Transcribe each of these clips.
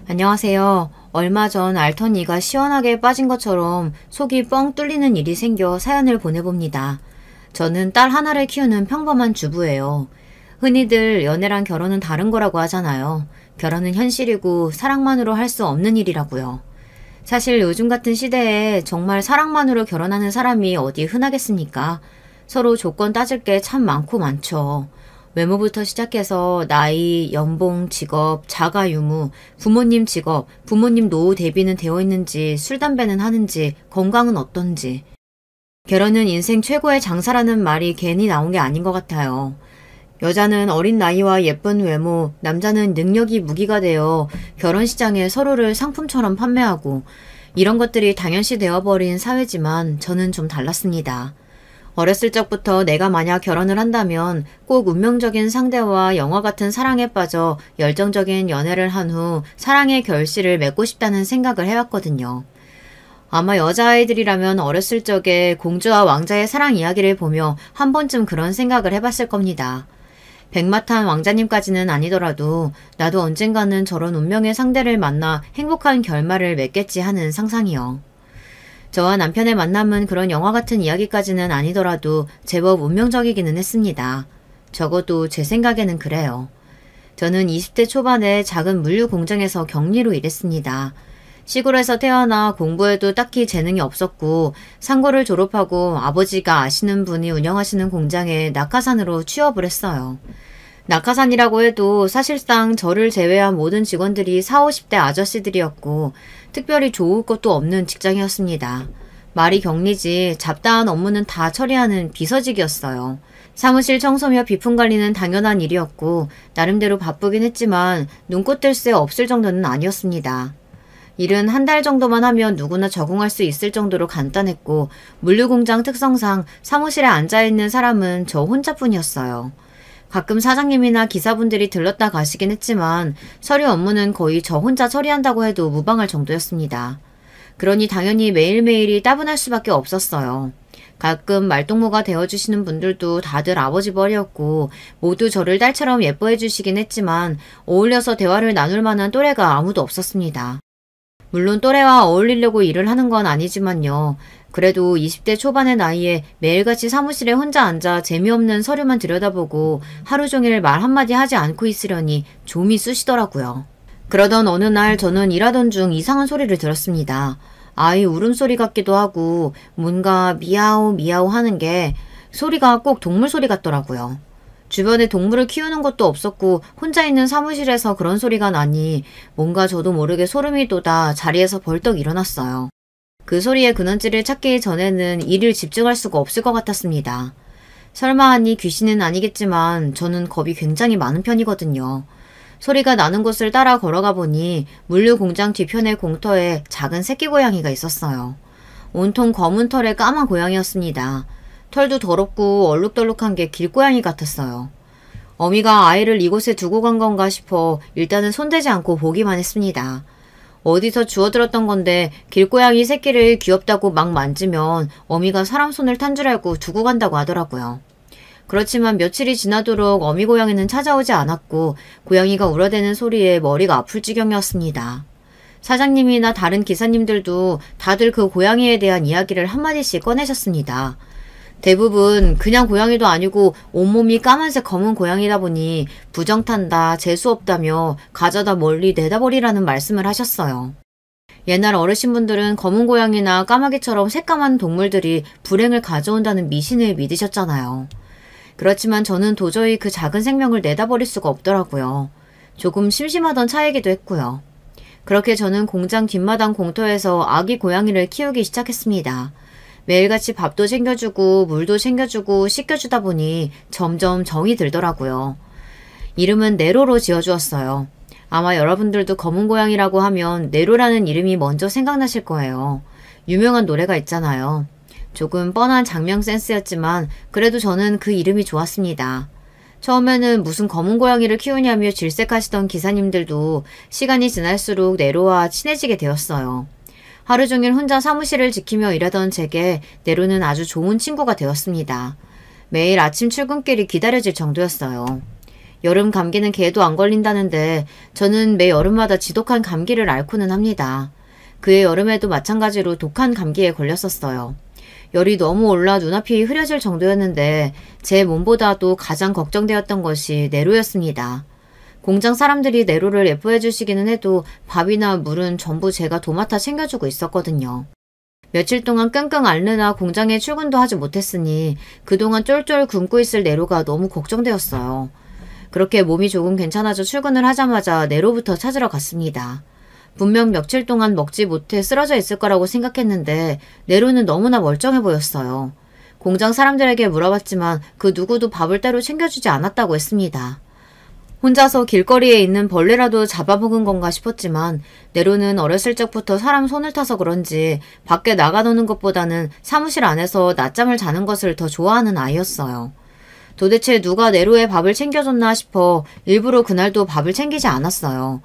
안녕하세요. 얼마 전 앓던 이가 시원하게 빠진 것처럼 속이 뻥 뚫리는 일이 생겨 사연을 보내봅니다. 저는 딸 하나를 키우는 평범한 주부예요. 흔히들 연애랑 결혼은 다른 거라고 하잖아요. 결혼은 현실이고 사랑만으로 할 수 없는 일이라고요. 사실 요즘 같은 시대에 정말 사랑만으로 결혼하는 사람이 어디 흔하겠습니까? 서로 조건 따질 게 참 많고 많죠. 외모부터 시작해서 나이, 연봉, 직업, 자가 유무, 부모님 직업, 부모님 노후 대비는 되어 있는지, 술, 담배는 하는지, 건강은 어떤지. 결혼은 인생 최고의 장사라는 말이 괜히 나온 게 아닌 것 같아요. 여자는 어린 나이와 예쁜 외모, 남자는 능력이 무기가 되어 결혼 시장에 서로를 상품처럼 판매하고 이런 것들이 당연시 되어버린 사회지만 저는 좀 달랐습니다. 어렸을 적부터 내가 만약 결혼을 한다면 꼭 운명적인 상대와 영화 같은 사랑에 빠져 열정적인 연애를 한 후 사랑의 결실을 맺고 싶다는 생각을 해왔거든요. 아마 여자아이들이라면 어렸을 적에 공주와 왕자의 사랑 이야기를 보며 한 번쯤 그런 생각을 해봤을 겁니다. 백마탄 왕자님까지는 아니더라도 나도 언젠가는 저런 운명의 상대를 만나 행복한 결말을 맺겠지 하는 상상이요. 저와 남편의 만남은 그런 영화 같은 이야기까지는 아니더라도 제법 운명적이기는 했습니다. 적어도 제 생각에는 그래요. 저는 20대 초반에 작은 물류 공장에서 격리로 일했습니다. 시골에서 태어나 공부에도 딱히 재능이 없었고 상고를 졸업하고 아버지가 아시는 분이 운영하시는 공장에 낙하산으로 취업을 했어요. 낙하산이라고 해도 사실상 저를 제외한 모든 직원들이 40, 50대 아저씨들이었고 특별히 좋을 것도 없는 직장이었습니다. 말이 격리지 잡다한 업무는 다 처리하는 비서직이었어요. 사무실 청소며 비품 관리는 당연한 일이었고 나름대로 바쁘긴 했지만 눈꽃 뜰 새 없을 정도는 아니었습니다. 일은 한 달 정도만 하면 누구나 적응할 수 있을 정도로 간단했고 물류공장 특성상 사무실에 앉아있는 사람은 저 혼자뿐이었어요. 가끔 사장님이나 기사분들이 들렀다 가시긴 했지만 서류 업무는 거의 저 혼자 처리한다고 해도 무방할 정도였습니다. 그러니 당연히 매일매일이 따분할 수밖에 없었어요. 가끔 말동무가 되어주시는 분들도 다들 아버지 벌이었고 모두 저를 딸처럼 예뻐해 주시긴 했지만 어울려서 대화를 나눌 만한 또래가 아무도 없었습니다. 물론 또래와 어울리려고 일을 하는 건 아니지만요. 그래도 20대 초반의 나이에 매일같이 사무실에 혼자 앉아 재미없는 서류만 들여다보고 하루 종일 말 한마디 하지 않고 있으려니 좀이 쑤시더라고요. 그러던 어느 날 저는 일하던 중 이상한 소리를 들었습니다. 아이 울음소리 같기도 하고 뭔가 미야오 미야오 하는 게 소리가 꼭 동물 소리 같더라고요. 주변에 동물을 키우는 것도 없었고 혼자 있는 사무실에서 그런 소리가 나니 뭔가 저도 모르게 소름이 돋아 자리에서 벌떡 일어났어요. 그 소리의 근원지를 찾기 전에는 일을 집중할 수가 없을 것 같았습니다. 설마 하니 귀신은 아니겠지만 저는 겁이 굉장히 많은 편이거든요. 소리가 나는 곳을 따라 걸어가 보니 물류 공장 뒤편의 공터에 작은 새끼 고양이가 있었어요. 온통 검은 털의 까만 고양이였습니다. 털도 더럽고 얼룩덜룩한 게 길고양이 같았어요. 어미가 아이를 이곳에 두고 간 건가 싶어 일단은 손대지 않고 보기만 했습니다. 어디서 주워들었던 건데 길고양이 새끼를 귀엽다고 막 만지면 어미가 사람 손을 탄 줄 알고 두고 간다고 하더라고요. 그렇지만 며칠이 지나도록 어미 고양이는 찾아오지 않았고 고양이가 울어대는 소리에 머리가 아플 지경이었습니다. 사장님이나 다른 기사님들도 다들 그 고양이에 대한 이야기를 한마디씩 꺼내셨습니다. 대부분 그냥 고양이도 아니고 온몸이 까만색 검은 고양이다 보니 부정탄다, 재수없다며 가져다 멀리 내다버리라는 말씀을 하셨어요. 옛날 어르신분들은 검은 고양이나 까마귀처럼 새까만 동물들이 불행을 가져온다는 미신을 믿으셨잖아요. 그렇지만 저는 도저히 그 작은 생명을 내다버릴 수가 없더라고요. 조금 심심하던 차이기도 했고요. 그렇게 저는 공장 뒷마당 공터에서 아기 고양이를 키우기 시작했습니다. 매일같이 밥도 챙겨주고 물도 챙겨주고 씻겨주다 보니 점점 정이 들더라고요. 이름은 네로로 지어주었어요. 아마 여러분들도 검은 고양이라고 하면 네로라는 이름이 먼저 생각나실 거예요. 유명한 노래가 있잖아요. 조금 뻔한 장명 센스였지만 그래도 저는 그 이름이 좋았습니다. 처음에는 무슨 검은 고양이를 키우냐며 질색하시던 기사님들도 시간이 지날수록 네로와 친해지게 되었어요. 하루 종일 혼자 사무실을 지키며 일하던 제게 네로는 아주 좋은 친구가 되었습니다. 매일 아침 출근길이 기다려질 정도였어요. 여름 감기는 개도 안 걸린다는데 저는 매 여름마다 지독한 감기를 앓고는 합니다. 그해 여름에도 마찬가지로 독한 감기에 걸렸었어요. 열이 너무 올라 눈앞이 흐려질 정도였는데 제 몸보다도 가장 걱정되었던 것이 내로였습니다. 공장 사람들이 내로를 예뻐해 주시기는 해도 밥이나 물은 전부 제가 도맡아 챙겨주고 있었거든요. 며칠 동안 끙끙 앓느라 공장에 출근도 하지 못했으니 그동안 쫄쫄 굶고 있을 내로가 너무 걱정되었어요. 그렇게 몸이 조금 괜찮아져 출근을 하자마자 내로부터 찾으러 갔습니다. 분명 며칠 동안 먹지 못해 쓰러져 있을 거라고 생각했는데 내로는 너무나 멀쩡해 보였어요. 공장 사람들에게 물어봤지만 그 누구도 밥을 따로 챙겨주지 않았다고 했습니다. 혼자서 길거리에 있는 벌레라도 잡아먹은 건가 싶었지만 네로는 어렸을 적부터 사람 손을 타서 그런지 밖에 나가노는 것보다는 사무실 안에서 낮잠을 자는 것을 더 좋아하는 아이였어요. 도대체 누가 네로의 밥을 챙겨줬나 싶어 일부러 그날도 밥을 챙기지 않았어요.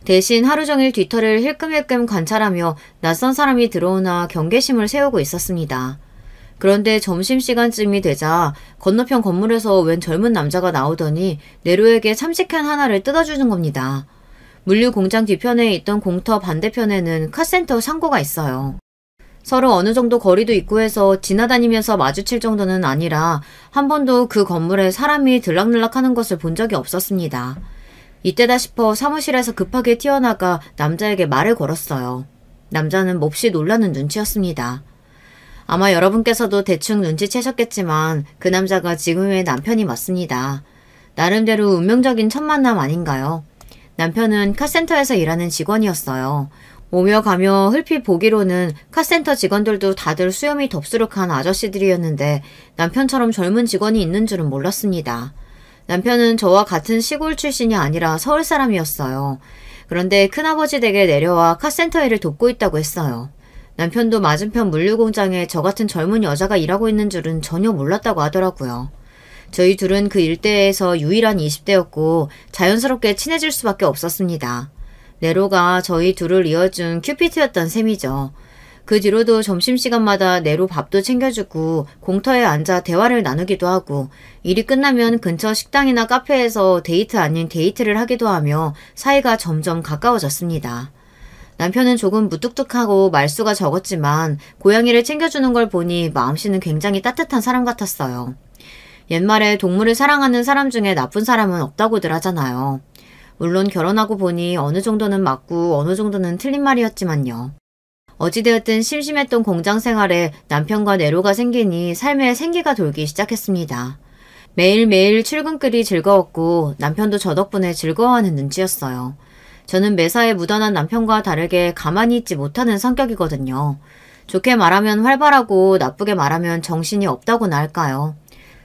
대신 하루 종일 뒤터를 힐끔힐끔 관찰하며 낯선 사람이 들어오나 경계심을 세우고 있었습니다. 그런데 점심시간쯤이 되자 건너편 건물에서 웬 젊은 남자가 나오더니 네로에게 참치캔 하나를 뜯어주는 겁니다. 물류 공장 뒤편에 있던 공터 반대편에는 카센터 창고가 있어요. 서로 어느 정도 거리도 있고 해서 지나다니면서 마주칠 정도는 아니라 한 번도 그 건물에 사람이 들락날락하는 것을 본 적이 없었습니다. 이때다 싶어 사무실에서 급하게 튀어나가 남자에게 말을 걸었어요. 남자는 몹시 놀라는 눈치였습니다. 아마 여러분께서도 대충 눈치채셨겠지만 그 남자가 지금의 남편이 맞습니다. 나름대로 운명적인 첫 만남 아닌가요? 남편은 카센터에서 일하는 직원이었어요. 오며 가며 흘핏 보기로는 카센터 직원들도 다들 수염이 덥수룩한 아저씨들이었는데 남편처럼 젊은 직원이 있는 줄은 몰랐습니다. 남편은 저와 같은 시골 출신이 아니라 서울 사람이었어요. 그런데 큰아버지 댁에 내려와 카센터 일을 돕고 있다고 했어요. 남편도 맞은편 물류공장에 저 같은 젊은 여자가 일하고 있는 줄은 전혀 몰랐다고 하더라고요. 저희 둘은 그 일대에서 유일한 20대였고 자연스럽게 친해질 수밖에 없었습니다. 네로가 저희 둘을 이어준 큐피트였던 셈이죠. 그 뒤로도 점심시간마다 네로 밥도 챙겨주고 공터에 앉아 대화를 나누기도 하고 일이 끝나면 근처 식당이나 카페에서 데이트 아닌 데이트를 하기도 하며 사이가 점점 가까워졌습니다. 남편은 조금 무뚝뚝하고 말수가 적었지만 고양이를 챙겨주는 걸 보니 마음씨는 굉장히 따뜻한 사람 같았어요. 옛말에 동물을 사랑하는 사람 중에 나쁜 사람은 없다고들 하잖아요. 물론 결혼하고 보니 어느 정도는 맞고 어느 정도는 틀린 말이었지만요. 어찌되었든 심심했던 공장 생활에 남편과 네로가 생기니 삶에 생기가 돌기 시작했습니다. 매일매일 출근길이 즐거웠고 남편도 저 덕분에 즐거워하는 눈치였어요. 저는 매사에 묻어난 남편과 다르게 가만히 있지 못하는 성격이거든요. 좋게 말하면 활발하고 나쁘게 말하면 정신이 없다고나 할까요?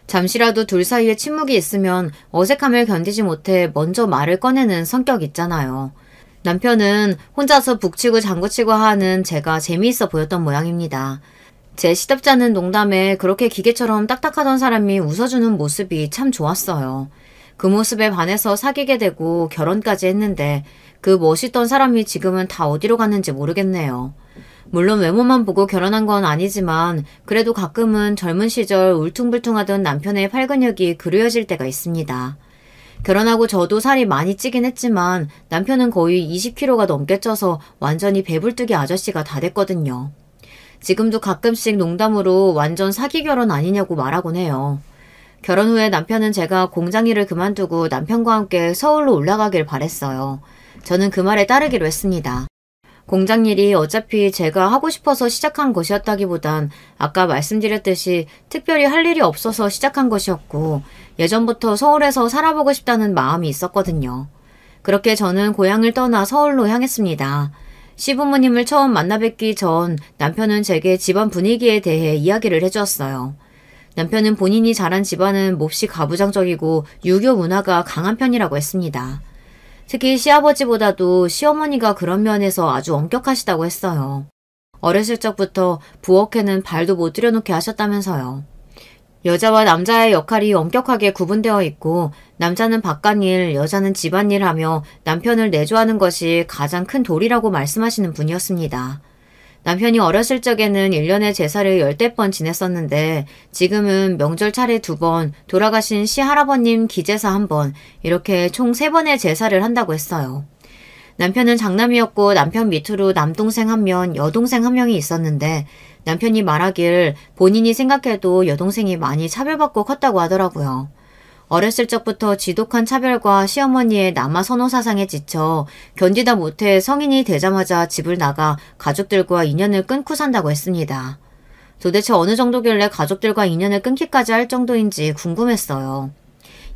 잠시라도 둘 사이에 침묵이 있으면 어색함을 견디지 못해 먼저 말을 꺼내는 성격 있잖아요. 남편은 혼자서 북치고 장구치고 하는 제가 재미있어 보였던 모양입니다. 제 시덥지 않은 농담에 그렇게 기계처럼 딱딱하던 사람이 웃어주는 모습이 참 좋았어요. 그 모습에 반해서 사귀게 되고 결혼까지 했는데 그 멋있던 사람이 지금은 다 어디로 갔는지 모르겠네요. 물론 외모만 보고 결혼한 건 아니지만 그래도 가끔은 젊은 시절 울퉁불퉁하던 남편의 팔근육이 그리워질 때가 있습니다. 결혼하고 저도 살이 많이 찌긴 했지만 남편은 거의 20kg가 넘게 쪄서 완전히 배불뚝이 아저씨가 다 됐거든요. 지금도 가끔씩 농담으로 완전 사기 결혼 아니냐고 말하곤 해요. 결혼 후에 남편은 제가 공장 일을 그만두고 남편과 함께 서울로 올라가길 바랬어요. 저는 그 말에 따르기로 했습니다. 공장 일이 어차피 제가 하고 싶어서 시작한 것이었다기보단 아까 말씀드렸듯이 특별히 할 일이 없어서 시작한 것이었고 예전부터 서울에서 살아보고 싶다는 마음이 있었거든요. 그렇게 저는 고향을 떠나 서울로 향했습니다. 시부모님을 처음 만나 뵙기 전 남편은 제게 집안 분위기에 대해 이야기를 해주었어요. 남편은 본인이 자란 집안은 몹시 가부장적이고 유교 문화가 강한 편이라고 했습니다. 특히 시아버지보다도 시어머니가 그런 면에서 아주 엄격하시다고 했어요. 어렸을 적부터 부엌에는 발도 못 들여놓게 하셨다면서요. 여자와 남자의 역할이 엄격하게 구분되어 있고 남자는 바깥일, 여자는 집안일 하며 남편을 내조하는 것이 가장 큰 도리라고 말씀하시는 분이었습니다. 남편이 어렸을 적에는 1년에 제사를 10대 번 지냈었는데 지금은 명절 차례 2번, 돌아가신 시할아버님 기제사 1번, 이렇게 총 3번의 제사를 한다고 했어요. 남편은 장남이었고 남편 밑으로 남동생 1명, 여동생 1명이 있었는데 남편이 말하길 본인이 생각해도 여동생이 많이 차별받고 컸다고 하더라고요. 어렸을 적부터 지독한 차별과 시어머니의 남아 선호 사상에 지쳐 견디다 못해 성인이 되자마자 집을 나가 가족들과 인연을 끊고 산다고 했습니다. 도대체 어느 정도길래 가족들과 인연을 끊기까지 할 정도인지 궁금했어요.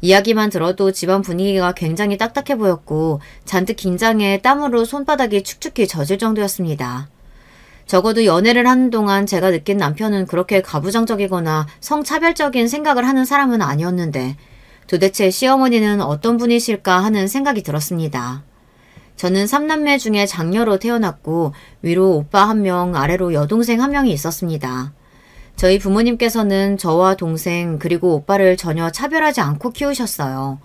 이야기만 들어도 집안 분위기가 굉장히 딱딱해 보였고 잔뜩 긴장해 땀으로 손바닥이 축축히 젖을 정도였습니다. 적어도 연애를 하는 동안 제가 느낀 남편은 그렇게 가부장적이거나 성차별적인 생각을 하는 사람은 아니었는데 도대체 시어머니는 어떤 분이실까 하는 생각이 들었습니다. 저는 3남매 중에 장녀로 태어났고 위로 오빠 1명, 아래로 여동생 1명이 있었습니다. 저희 부모님께서는 저와 동생 그리고 오빠를 전혀 차별하지 않고 키우셨어요.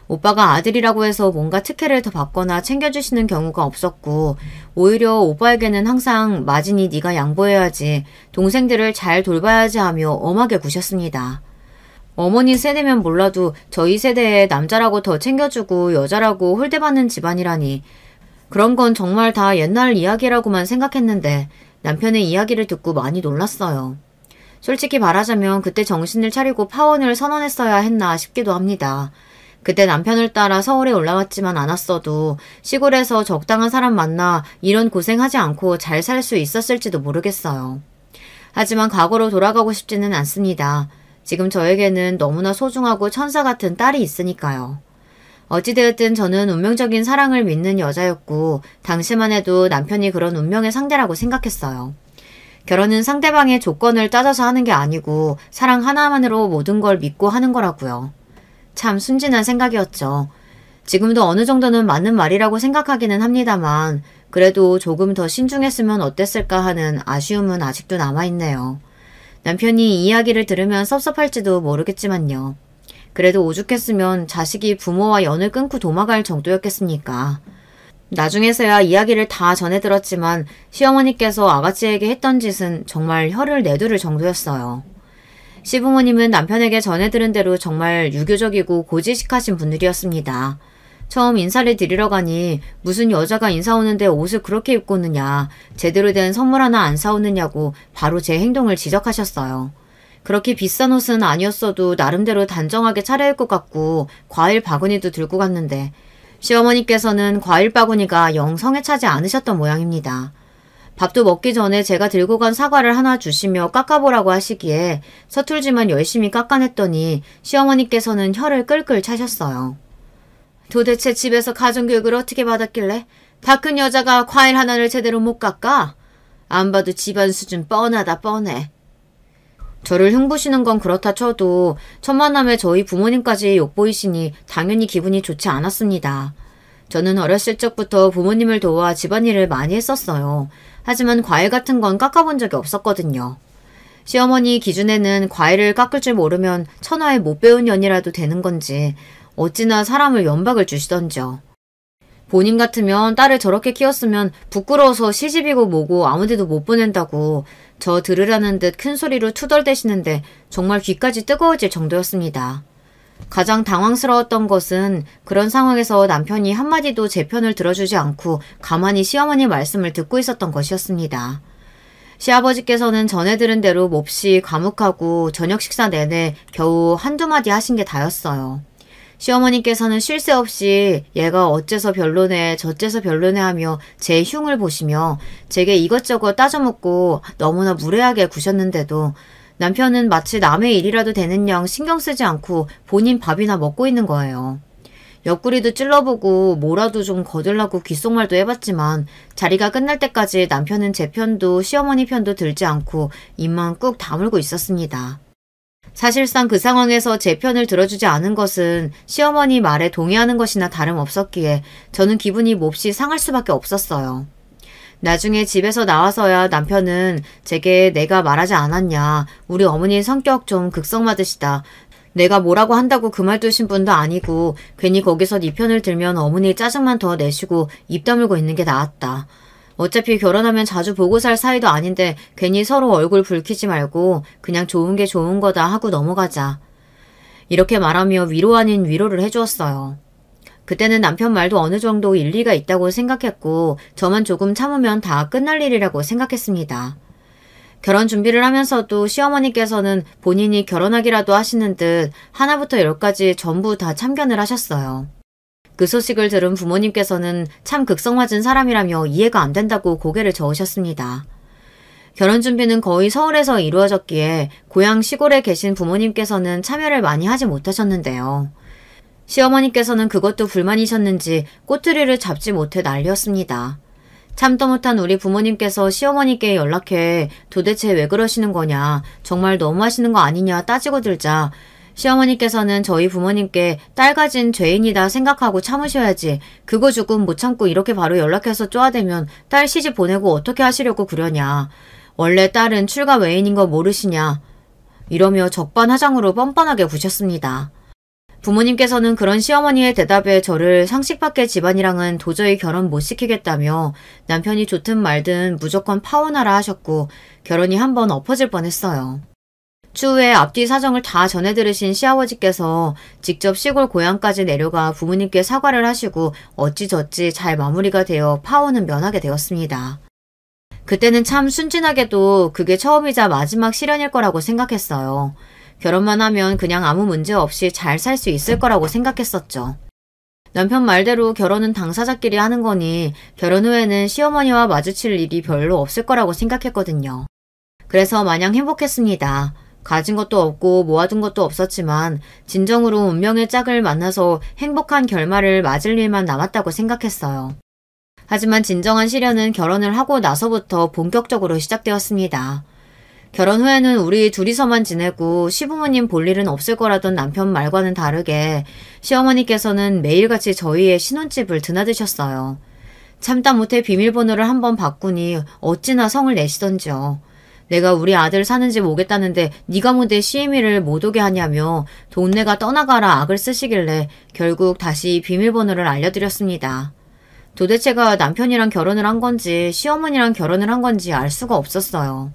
오빠가 아들이라고 해서 뭔가 특혜를 더 받거나 챙겨주시는 경우가 없었고 오히려 오빠에게는 항상 마진이 네가 양보해야지, 동생들을 잘 돌봐야지 하며 엄하게 구셨습니다. 어머니 세대면 몰라도 저희 세대에 남자라고 더 챙겨주고 여자라고 홀대받는 집안이라니 그런 건 정말 다 옛날 이야기라고만 생각했는데 남편의 이야기를 듣고 많이 놀랐어요. 솔직히 말하자면 그때 정신을 차리고 파혼을 선언했어야 했나 싶기도 합니다. 그때 남편을 따라 서울에 올라왔지만 않았어도 시골에서 적당한 사람 만나 이런 고생하지 않고 잘 살 수 있었을지도 모르겠어요. 하지만 과거로 돌아가고 싶지는 않습니다. 지금 저에게는 너무나 소중하고 천사 같은 딸이 있으니까요. 어찌되었든 저는 운명적인 사랑을 믿는 여자였고 당시만 해도 남편이 그런 운명의 상대라고 생각했어요. 결혼은 상대방의 조건을 따져서 하는 게 아니고 사랑 하나만으로 모든 걸 믿고 하는 거라고요. 참 순진한 생각이었죠. 지금도 어느 정도는 맞는 말이라고 생각하기는 합니다만 그래도 조금 더 신중했으면 어땠을까 하는 아쉬움은 아직도 남아있네요. 남편이 이 이야기를 들으면 섭섭할지도 모르겠지만요. 그래도 오죽했으면 자식이 부모와 연을 끊고 도망갈 정도였겠습니까. 나중에서야 이야기를 다 전해 들었지만 시어머니께서 아가씨에게 했던 짓은 정말 혀를 내두를 정도였어요. 시부모님은 남편에게 전해 들은 대로 정말 유교적이고 고지식하신 분들이었습니다. 처음 인사를 드리러 가니 무슨 여자가 인사 오는데 옷을 그렇게 입고 오느냐, 제대로 된 선물 하나 안 사오느냐고 바로 제 행동을 지적하셨어요. 그렇게 비싼 옷은 아니었어도 나름대로 단정하게 차려입을 것 같고 과일 바구니도 들고 갔는데 시어머니께서는 과일 바구니가 영 성에 차지 않으셨던 모양입니다. 밥도 먹기 전에 제가 들고 간 사과를 하나 주시며 깎아보라고 하시기에 서툴지만 열심히 깎아냈더니 시어머니께서는 혀를 끌끌 차셨어요. 도대체 집에서 가정교육을 어떻게 받았길래 다 큰 여자가 과일 하나를 제대로 못 깎아? 안 봐도 집안 수준 뻔하다 뻔해. 저를 흉보시는 건 그렇다 쳐도 천만남에 저희 부모님까지 욕보이시니 당연히 기분이 좋지 않았습니다. 저는 어렸을 적부터 부모님을 도와 집안일을 많이 했었어요. 하지만 과일 같은 건 깎아본 적이 없었거든요. 시어머니 기준에는 과일을 깎을 줄 모르면 천하에 못 배운 년이라도 되는 건지 어찌나 사람을 연박을 주시던지요. 본인 같으면 딸을 저렇게 키웠으면 부끄러워서 시집이고 뭐고 아무데도 못 보낸다고 저 들으라는 듯 큰 소리로 투덜대시는데 정말 귀까지 뜨거워질 정도였습니다. 가장 당황스러웠던 것은 그런 상황에서 남편이 한마디도 제 편을 들어주지 않고 가만히 시어머니 말씀을 듣고 있었던 것이었습니다. 시아버지께서는 전해 들은 대로 몹시 과묵하고 저녁 식사 내내 겨우 한두 마디 하신 게 다였어요. 시어머니께서는 쉴 새 없이 얘가 어째서 별로네 저째서 별로네 하며 제 흉을 보시며 제게 이것저것 따져묻고 너무나 무례하게 구셨는데도 남편은 마치 남의 일이라도 되는 양 신경 쓰지 않고 본인 밥이나 먹고 있는 거예요. 옆구리도 찔러보고 뭐라도 좀 거들라고 귓속말도 해봤지만 자리가 끝날 때까지 남편은 제 편도 시어머니 편도 들지 않고 입만 꾹 다물고 있었습니다. 사실상 그 상황에서 제 편을 들어주지 않은 것은 시어머니 말에 동의하는 것이나 다름없었기에 저는 기분이 몹시 상할 수밖에 없었어요. 나중에 집에서 나와서야 남편은 제게 내가 말하지 않았냐, 우리 어머니 성격 좀 극성맞으시다, 내가 뭐라고 한다고 그 말 두신 분도 아니고 괜히 거기서 네 편을 들면 어머니 짜증만 더 내시고 입 다물고 있는 게 나았다, 어차피 결혼하면 자주 보고 살 사이도 아닌데 괜히 서로 얼굴 붉히지 말고 그냥 좋은 게 좋은 거다 하고 넘어가자. 이렇게 말하며 위로 아닌 위로를 해주었어요. 그때는 남편 말도 어느 정도 일리가 있다고 생각했고 저만 조금 참으면 다 끝날 일이라고 생각했습니다. 결혼 준비를 하면서도 시어머니께서는 본인이 결혼하기라도 하시는 듯 하나부터 열까지 전부 다 참견을 하셨어요. 그 소식을 들은 부모님께서는 참 극성맞은 사람이라며 이해가 안 된다고 고개를 저으셨습니다. 결혼 준비는 거의 서울에서 이루어졌기에 고향 시골에 계신 부모님께서는 참여를 많이 하지 못하셨는데요. 시어머니께서는 그것도 불만이셨는지 꼬투리를 잡지 못해 난리였습니다. 참도 못한 우리 부모님께서 시어머니께 연락해 도대체 왜 그러시는 거냐, 정말 너무하시는 거 아니냐 따지고 들자 시어머니께서는 저희 부모님께 딸 가진 죄인이다 생각하고 참으셔야지 그거 조금 못 참고 이렇게 바로 연락해서 쪼아대면 딸 시집 보내고 어떻게 하시려고 그러냐. 원래 딸은 출가 외인인 거 모르시냐. 이러며 적반하장으로 뻔뻔하게 구셨습니다. 부모님께서는 그런 시어머니의 대답에 저를 상식 밖의 집안이랑은 도저히 결혼 못 시키겠다며 남편이 좋든 말든 무조건 파혼하라 하셨고 결혼이 한번 엎어질 뻔했어요. 추후에 앞뒤 사정을 다 전해 들으신 시아버지께서 직접 시골 고향까지 내려가 부모님께 사과를 하시고 어찌저찌 잘 마무리가 되어 파혼은 면하게 되었습니다. 그때는 참 순진하게도 그게 처음이자 마지막 실현일 거라고 생각했어요. 결혼만 하면 그냥 아무 문제 없이 잘 살 수 있을 거라고 생각했었죠. 남편 말대로 결혼은 당사자끼리 하는 거니 결혼 후에는 시어머니와 마주칠 일이 별로 없을 거라고 생각했거든요. 그래서 마냥 행복했습니다. 가진 것도 없고 모아둔 것도 없었지만 진정으로 운명의 짝을 만나서 행복한 결말을 맞을 일만 남았다고 생각했어요. 하지만 진정한 시련은 결혼을 하고 나서부터 본격적으로 시작되었습니다. 결혼 후에는 우리 둘이서만 지내고 시부모님 볼 일은 없을 거라던 남편 말과는 다르게 시어머니께서는 매일같이 저희의 신혼집을 드나드셨어요. 참다 못해 비밀번호를 한번 바꾸니 어찌나 성을 내시던지요. 내가 우리 아들 사는 집 오겠다는데 네가 뭔데 시애미를 못 오게 하냐며 돈내가 떠나가라 악을 쓰시길래 결국 다시 비밀번호를 알려드렸습니다. 도대체가 남편이랑 결혼을 한 건지 시어머니랑 결혼을 한 건지 알 수가 없었어요.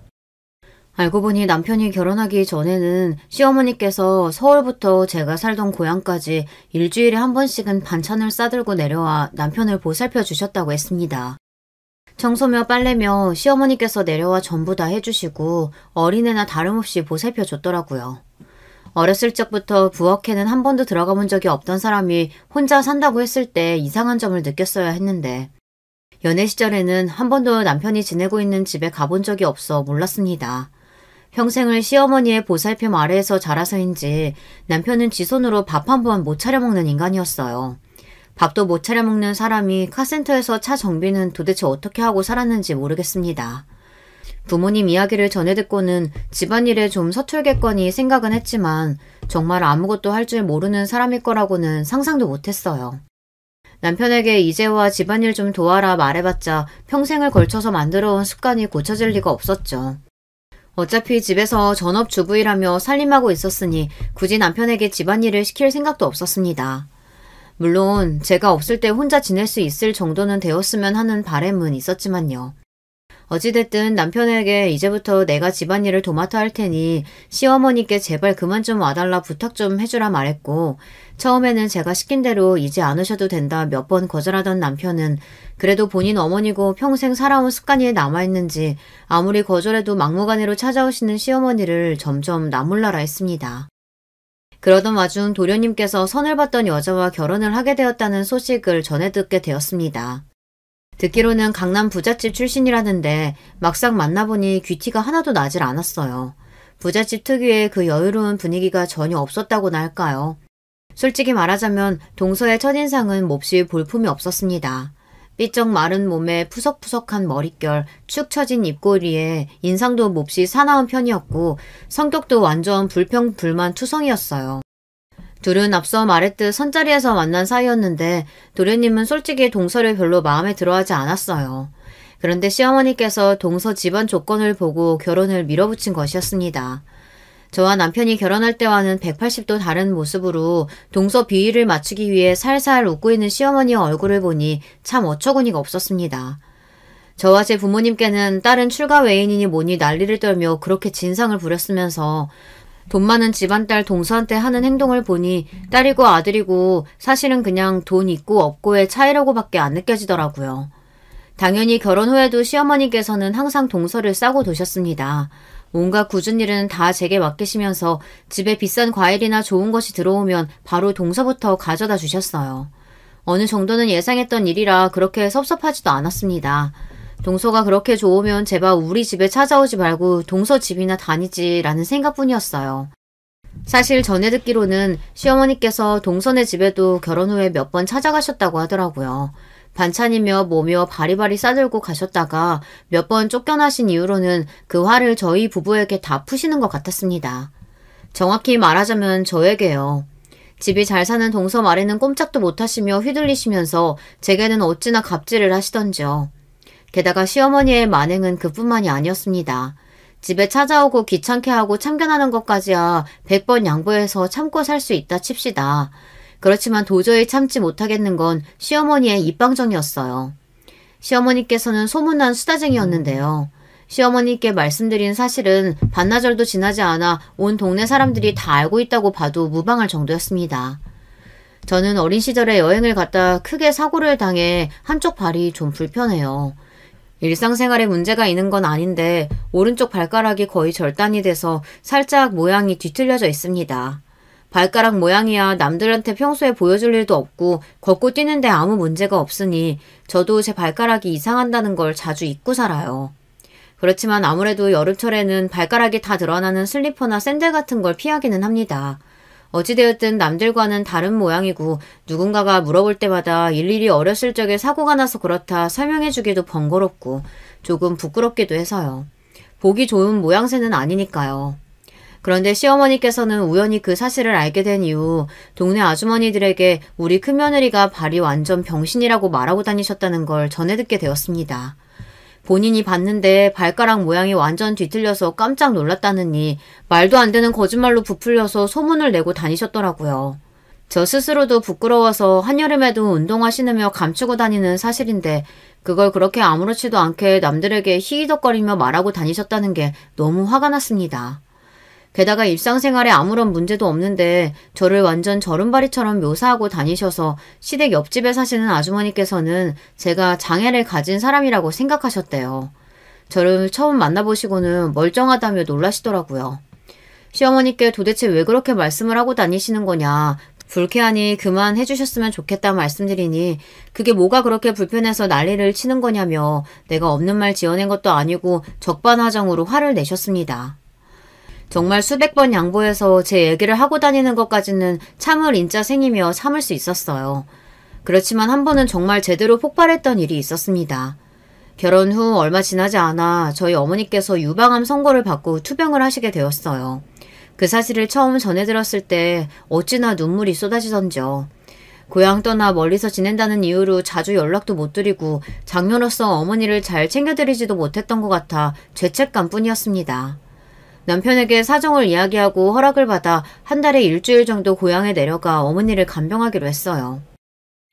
알고 보니 남편이 결혼하기 전에는 시어머니께서 서울부터 제가 살던 고향까지 일주일에 한 번씩은 반찬을 싸들고 내려와 남편을 보살펴 주셨다고 했습니다. 청소며 빨래며 시어머니께서 내려와 전부 다 해주시고 어린애나 다름없이 보살펴 줬더라고요. 어렸을 적부터 부엌에는 한 번도 들어가 본 적이 없던 사람이 혼자 산다고 했을 때 이상한 점을 느꼈어야 했는데 연애 시절에는 한 번도 남편이 지내고 있는 집에 가본 적이 없어 몰랐습니다. 평생을 시어머니의 보살핌 아래에서 자라서인지 남편은 지 손으로 밥 한 번 못 차려 먹는 인간이었어요. 밥도 못 차려 먹는 사람이 카센터에서 차 정비는 도대체 어떻게 하고 살았는지 모르겠습니다. 부모님 이야기를 전해 듣고는 집안일에 좀 서툴겠거니 생각은 했지만 정말 아무것도 할 줄 모르는 사람일 거라고는 상상도 못했어요. 남편에게 이제와 집안일 좀 도와라 말해봤자 평생을 걸쳐서 만들어온 습관이 고쳐질 리가 없었죠. 어차피 집에서 전업주부이라며 살림하고 있었으니 굳이 남편에게 집안일을 시킬 생각도 없었습니다. 물론 제가 없을 때 혼자 지낼 수 있을 정도는 되었으면 하는 바람은 있었지만요. 어찌됐든 남편에게 이제부터 내가 집안일을 도맡아 할 테니 시어머니께 제발 그만 좀 와달라 부탁 좀 해주라 말했고 처음에는 제가 시킨 대로 이제 안 오셔도 된다 몇 번 거절하던 남편은 그래도 본인 어머니고 평생 살아온 습관이 남아있는지 아무리 거절해도 막무가내로 찾아오시는 시어머니를 점점 나몰라라 했습니다. 그러던 와중 도련님께서 선을 받던 여자와 결혼을 하게 되었다는 소식을 전해 듣게 되었습니다. 듣기로는 강남 부잣집 출신이라는데 막상 만나보니 귀티가 하나도 나질 않았어요. 부잣집 특유의 그 여유로운 분위기가 전혀 없었다고나 할까요? 솔직히 말하자면 동서의 첫인상은 몹시 볼품이 없었습니다. 삐쩍 마른 몸에 푸석푸석한 머릿결, 축 처진 입꼬리에 인상도 몹시 사나운 편이었고 성격도 완전 불평불만 투성이었어요. 둘은 앞서 말했듯 선자리에서 만난 사이였는데 도련님은 솔직히 동서를 별로 마음에 들어하지 않았어요. 그런데 시어머니께서 동서 집안 조건을 보고 결혼을 밀어붙인 것이었습니다. 저와 남편이 결혼할 때와는 180도 다른 모습으로 동서 비위를 맞추기 위해 살살 웃고 있는 시어머니의 얼굴을 보니 참 어처구니가 없었습니다. 저와 제 부모님께는 딸은 출가 외인이니 뭐니 난리를 떨며 그렇게 진상을 부렸으면서 돈 많은 집안딸 동서한테 하는 행동을 보니 딸이고 아들이고 사실은 그냥 돈 있고 없고의 차이라고밖에 안 느껴지더라고요. 당연히 결혼 후에도 시어머니께서는 항상 동서를 싸고 도셨습니다. 온갖 굳은 일은 다 제게 맡기시면서 집에 비싼 과일이나 좋은 것이 들어오면 바로 동서부터 가져다 주셨어요. 어느 정도는 예상했던 일이라 그렇게 섭섭하지도 않았습니다. 동서가 그렇게 좋으면 제발 우리 집에 찾아오지 말고 동서 집이나 다니지라는 생각뿐이었어요. 사실 전에 듣기로는 시어머니께서 동서네 집에도 결혼 후에 몇 번 찾아가셨다고 하더라고요. 반찬이며 뭐며 바리바리 싸들고 가셨다가 몇 번 쫓겨나신 이후로는 그 화를 저희 부부에게 다 푸시는 것 같았습니다. 정확히 말하자면 저에게요. 집이 잘 사는 동서 말에는 꼼짝도 못하시며 휘둘리시면서 제게는 어찌나 갑질을 하시던지요. 게다가 시어머니의 만행은 그뿐만이 아니었습니다. 집에 찾아오고 귀찮게 하고 참견하는 것까지야 100번 양보해서 참고 살 수 있다 칩시다. 그렇지만 도저히 참지 못하겠는 건 시어머니의 입방정이었어요. 시어머니께서는 소문난 수다쟁이였는데요. 시어머니께 말씀드린 사실은 반나절도 지나지 않아 온 동네 사람들이 다 알고 있다고 봐도 무방할 정도였습니다. 저는 어린 시절에 여행을 갔다 크게 사고를 당해 한쪽 발이 좀 불편해요. 일상생활에 문제가 있는 건 아닌데 오른쪽 발가락이 거의 절단이 돼서 살짝 모양이 뒤틀려져 있습니다. 발가락 모양이야 남들한테 평소에 보여줄 일도 없고 걷고 뛰는데 아무 문제가 없으니 저도 제 발가락이 이상한다는 걸 자주 잊고 살아요. 그렇지만 아무래도 여름철에는 발가락이 다 드러나는 슬리퍼나 샌들 같은 걸 피하기는 합니다. 어찌되었든 남들과는 다른 모양이고 누군가가 물어볼 때마다 일일이 어렸을 적에 사고가 나서 그렇다 설명해주기도 번거롭고 조금 부끄럽기도 해서요. 보기 좋은 모양새는 아니니까요. 그런데 시어머니께서는 우연히 그 사실을 알게 된 이후 동네 아주머니들에게 우리 큰며느리가 발이 완전 병신이라고 말하고 다니셨다는 걸 전해 듣게 되었습니다. 본인이 봤는데 발가락 모양이 완전 뒤틀려서 깜짝 놀랐다느니 말도 안 되는 거짓말로 부풀려서 소문을 내고 다니셨더라고요. 저 스스로도 부끄러워서 한여름에도 운동화 신으며 감추고 다니는 사실인데 그걸 그렇게 아무렇지도 않게 남들에게 히히덕거리며 말하고 다니셨다는 게 너무 화가 났습니다. 게다가 일상생활에 아무런 문제도 없는데 저를 완전 저른바리처럼 묘사하고 다니셔서 시댁 옆집에 사시는 아주머니께서는 제가 장애를 가진 사람이라고 생각하셨대요. 저를 처음 만나보시고는 멀쩡하다며 놀라시더라고요. 시어머니께 도대체 왜 그렇게 말씀을 하고 다니시는 거냐, 불쾌하니 그만해 주셨으면 좋겠다 말씀드리니 그게 뭐가 그렇게 불편해서 난리를 치는 거냐며 내가 없는 말 지어낸 것도 아니고 적반하장으로 화를 내셨습니다. 정말 수백 번 양보해서 제 얘기를 하고 다니는 것까지는 참을 인자생이며 참을 수 있었어요. 그렇지만 한 번은 정말 제대로 폭발했던 일이 있었습니다. 결혼 후 얼마 지나지 않아 저희 어머니께서 유방암 선고를 받고 투병을 하시게 되었어요. 그 사실을 처음 전해 들었을 때 어찌나 눈물이 쏟아지던지요. 고향 떠나 멀리서 지낸다는 이유로 자주 연락도 못 드리고 장녀로서 어머니를 잘 챙겨드리지도 못했던 것 같아 죄책감 뿐이었습니다. 남편에게 사정을 이야기하고 허락을 받아 한 달에 일주일 정도 고향에 내려가 어머니를 간병하기로 했어요.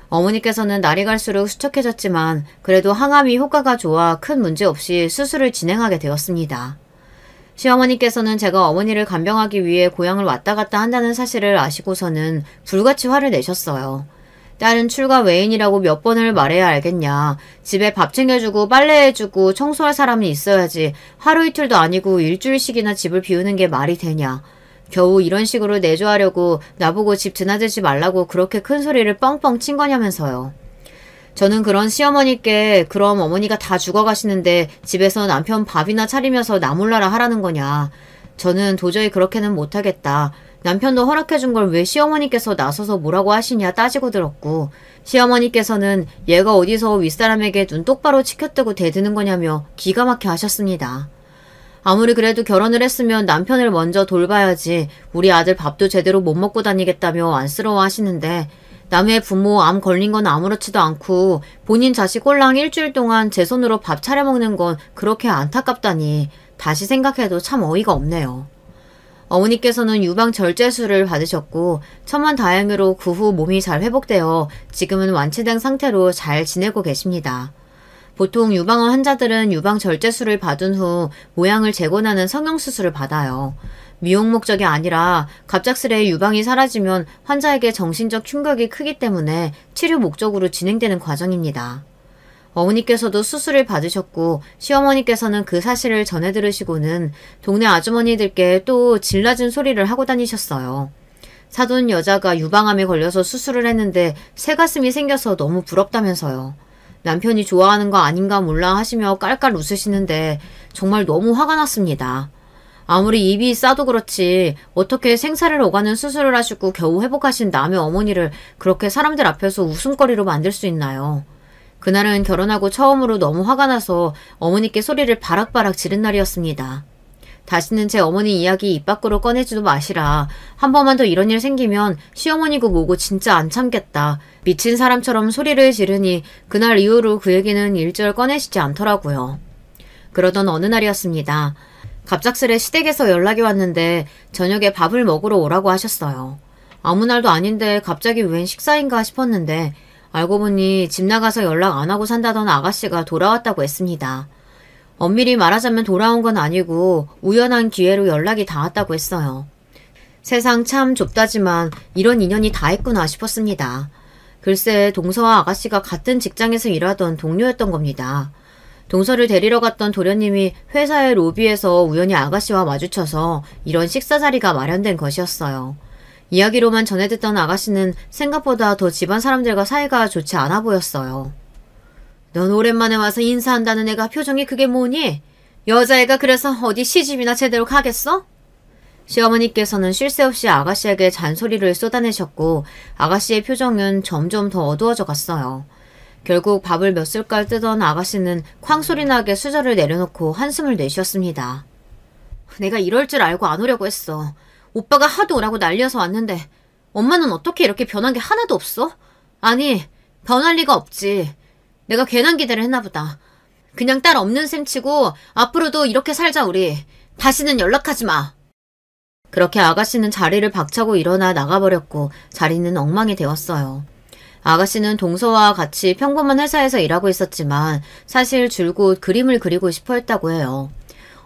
어머니께서는 날이 갈수록 수척해졌지만 그래도 항암이 효과가 좋아 큰 문제 없이 수술을 진행하게 되었습니다. 시어머니께서는 제가 어머니를 간병하기 위해 고향을 왔다 갔다 한다는 사실을 아시고서는 불같이 화를 내셨어요. 딸은 출가 외인이라고 몇 번을 말해야 알겠냐. 집에 밥 챙겨주고 빨래해주고 청소할 사람이 있어야지 하루 이틀도 아니고 일주일씩이나 집을 비우는 게 말이 되냐. 겨우 이런 식으로 내조하려고 나보고 집 드나들지 말라고 그렇게 큰 소리를 뻥뻥 친 거냐면서요. 저는 그런 시어머니께 그럼 어머니가 다 죽어가시는데 집에서 남편 밥이나 차리면서 나 몰라라 하라는 거냐. 저는 도저히 그렇게는 못하겠다. 남편도 허락해준 걸 왜 시어머니께서 나서서 뭐라고 하시냐 따지고 들었고 시어머니께서는 얘가 어디서 윗사람에게 눈 똑바로 치켜뜨고 대드는 거냐며 기가 막혀 하셨습니다. 아무리 그래도 결혼을 했으면 남편을 먼저 돌봐야지 우리 아들 밥도 제대로 못 먹고 다니겠다며 안쓰러워 하시는데 남의 부모 암 걸린 건 아무렇지도 않고 본인 자식 꼴랑 일주일 동안 제 손으로 밥 차려 먹는 건 그렇게 안타깝다니 다시 생각해도 참 어이가 없네요. 어머니께서는 유방절제술을 받으셨고 천만다행으로 그 후 몸이 잘 회복되어 지금은 완치된 상태로 잘 지내고 계십니다. 보통 유방암 환자들은 유방 절제술을 받은 후 모양을 재건하는 성형수술을 받아요. 미용 목적이 아니라 갑작스레 유방이 사라지면 환자에게 정신적 충격이 크기 때문에 치료 목적으로 진행되는 과정입니다. 어머니께서도 수술을 받으셨고 시어머니께서는 그 사실을 전해 들으시고는 동네 아주머니들께 또 질낮은 소리를 하고 다니셨어요. 사돈 여자가 유방암에 걸려서 수술을 했는데 새가슴이 생겨서 너무 부럽다면서요. 남편이 좋아하는 거 아닌가 몰라 하시며 깔깔 웃으시는데 정말 너무 화가 났습니다. 아무리 입이 싸도 그렇지 어떻게 생사를 오가는 수술을 하시고 겨우 회복하신 남의 어머니를 그렇게 사람들 앞에서 웃음거리로 만들 수 있나요? 그날은 결혼하고 처음으로 너무 화가 나서 어머니께 소리를 바락바락 지른 날이었습니다. 다시는 제 어머니 이야기 입 밖으로 꺼내지도 마시라. 한 번만 더 이런 일 생기면 시어머니고 뭐고 진짜 안 참겠다. 미친 사람처럼 소리를 지르니 그날 이후로 그 얘기는 일절 꺼내시지 않더라고요. 그러던 어느 날이었습니다. 갑작스레 시댁에서 연락이 왔는데 저녁에 밥을 먹으러 오라고 하셨어요. 아무 날도 아닌데 갑자기 웬 식사인가 싶었는데 알고 보니 집 나가서 연락 안 하고 산다던 아가씨가 돌아왔다고 했습니다. 엄밀히 말하자면 돌아온 건 아니고 우연한 기회로 연락이 닿았다고 했어요. 세상 참 좁다지만 이런 인연이 다 있구나 싶었습니다. 글쎄 동서와 아가씨가 같은 직장에서 일하던 동료였던 겁니다. 동서를 데리러 갔던 도련님이 회사의 로비에서 우연히 아가씨와 마주쳐서 이런 식사 자리가 마련된 것이었어요. 이야기로만 전해 듣던 아가씨는 생각보다 더 집안 사람들과 사이가 좋지 않아 보였어요. 넌 오랜만에 와서 인사한다는 애가 표정이 그게 뭐니? 여자애가 그래서 어디 시집이나 제대로 가겠어? 시어머니께서는 쉴 새 없이 아가씨에게 잔소리를 쏟아내셨고 아가씨의 표정은 점점 더 어두워져 갔어요. 결국 밥을 몇 숟갈 뜨던 아가씨는 쾅소리 나게 수저를 내려놓고 한숨을 내쉬었습니다. 내가 이럴 줄 알고 안 오려고 했어. 오빠가 하도 오라고 날려서 왔는데 엄마는 어떻게 이렇게 변한 게 하나도 없어? 아니, 변할 리가 없지. 내가 괜한 기대를 했나 보다. 그냥 딸 없는 셈 치고 앞으로도 이렇게 살자 우리. 다시는 연락하지 마. 그렇게 아가씨는 자리를 박차고 일어나 나가버렸고 자리는 엉망이 되었어요. 아가씨는 동서와 같이 평범한 회사에서 일하고 있었지만 사실 줄곧 그림을 그리고 싶어 했다고 해요.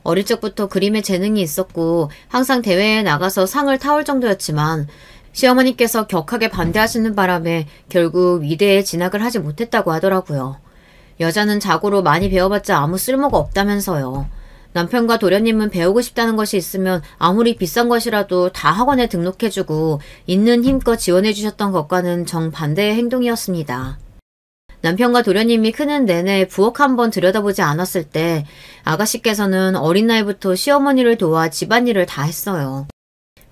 어릴 적부터 그림에 재능이 있었고 항상 대회에 나가서 상을 타올 정도였지만 시어머니께서 격하게 반대하시는 바람에 결국 위대에 진학을 하지 못했다고 하더라고요. 여자는 자고로 많이 배워봤자 아무 쓸모가 없다면서요. 남편과 도련님은 배우고 싶다는 것이 있으면 아무리 비싼 것이라도 다 학원에 등록해주고 있는 힘껏 지원해주셨던 것과는 정반대의 행동이었습니다. 남편과 도련님이 크는 내내 부엌 한번 들여다보지 않았을 때 아가씨께서는 어린 나이부터 시어머니를 도와 집안일을 다 했어요.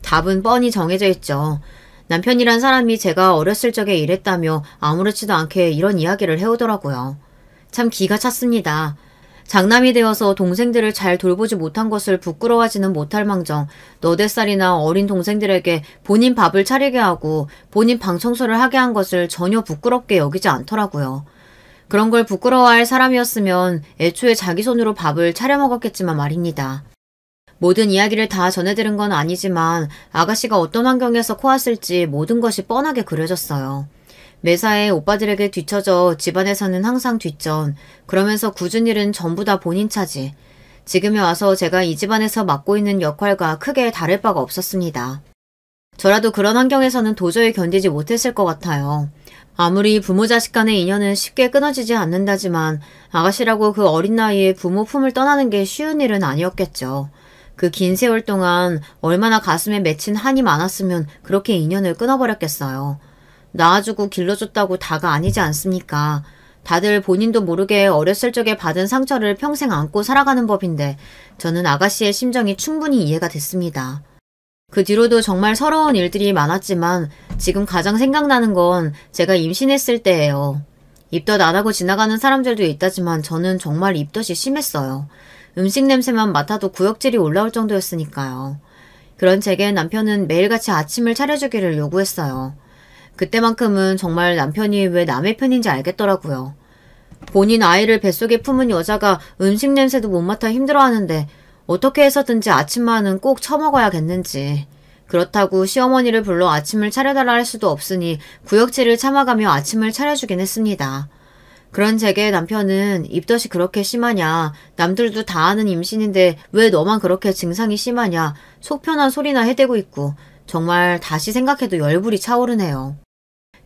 답은 뻔히 정해져 있죠. 남편이란 사람이 제가 어렸을 적에 이랬다며 아무렇지도 않게 이런 이야기를 해오더라고요. 참 기가 찼습니다. 장남이 되어서 동생들을 잘 돌보지 못한 것을 부끄러워하지는 못할 망정 너댓 살이나 어린 동생들에게 본인 밥을 차리게 하고 본인 방 청소를 하게 한 것을 전혀 부끄럽게 여기지 않더라고요. 그런 걸 부끄러워할 사람이었으면 애초에 자기 손으로 밥을 차려 먹었겠지만 말입니다. 모든 이야기를 다 전해들은 건 아니지만 아가씨가 어떤 환경에서 코았을지 모든 것이 뻔하게 그려졌어요. 매사에 오빠들에게 뒤처져 집안에서는 항상 뒷전, 그러면서 굳은 일은 전부 다 본인 차지. 지금에 와서 제가 이 집안에서 맡고 있는 역할과 크게 다를 바가 없었습니다. 저라도 그런 환경에서는 도저히 견디지 못했을 것 같아요. 아무리 부모 자식 간의 인연은 쉽게 끊어지지 않는다지만 아가씨라고 그 어린 나이에 부모 품을 떠나는 게 쉬운 일은 아니었겠죠. 그 긴 세월 동안 얼마나 가슴에 맺힌 한이 많았으면 그렇게 인연을 끊어버렸겠어요. 낳아주고 길러줬다고 다가 아니지 않습니까? 다들 본인도 모르게 어렸을 적에 받은 상처를 평생 안고 살아가는 법인데 저는 아가씨의 심정이 충분히 이해가 됐습니다. 그 뒤로도 정말 서러운 일들이 많았지만 지금 가장 생각나는 건 제가 임신했을 때예요. 입덧 안 하고 지나가는 사람들도 있다지만 저는 정말 입덧이 심했어요. 음식 냄새만 맡아도 구역질이 올라올 정도였으니까요. 그런 제게 남편은 매일같이 아침을 차려주기를 요구했어요. 그때만큼은 정말 남편이 왜 남의 편인지 알겠더라고요. 본인 아이를 뱃속에 품은 여자가 음식 냄새도 못 맡아 힘들어하는데 어떻게 해서든지 아침만은 꼭 처먹어야겠는지. 그렇다고 시어머니를 불러 아침을 차려달라 할 수도 없으니 구역질을 참아가며 아침을 차려주긴 했습니다. 그런 제게 남편은 입덧이 그렇게 심하냐, 남들도 다 아는 임신인데 왜 너만 그렇게 증상이 심하냐, 속 편한 소리나 해대고 있고 정말 다시 생각해도 열불이 차오르네요.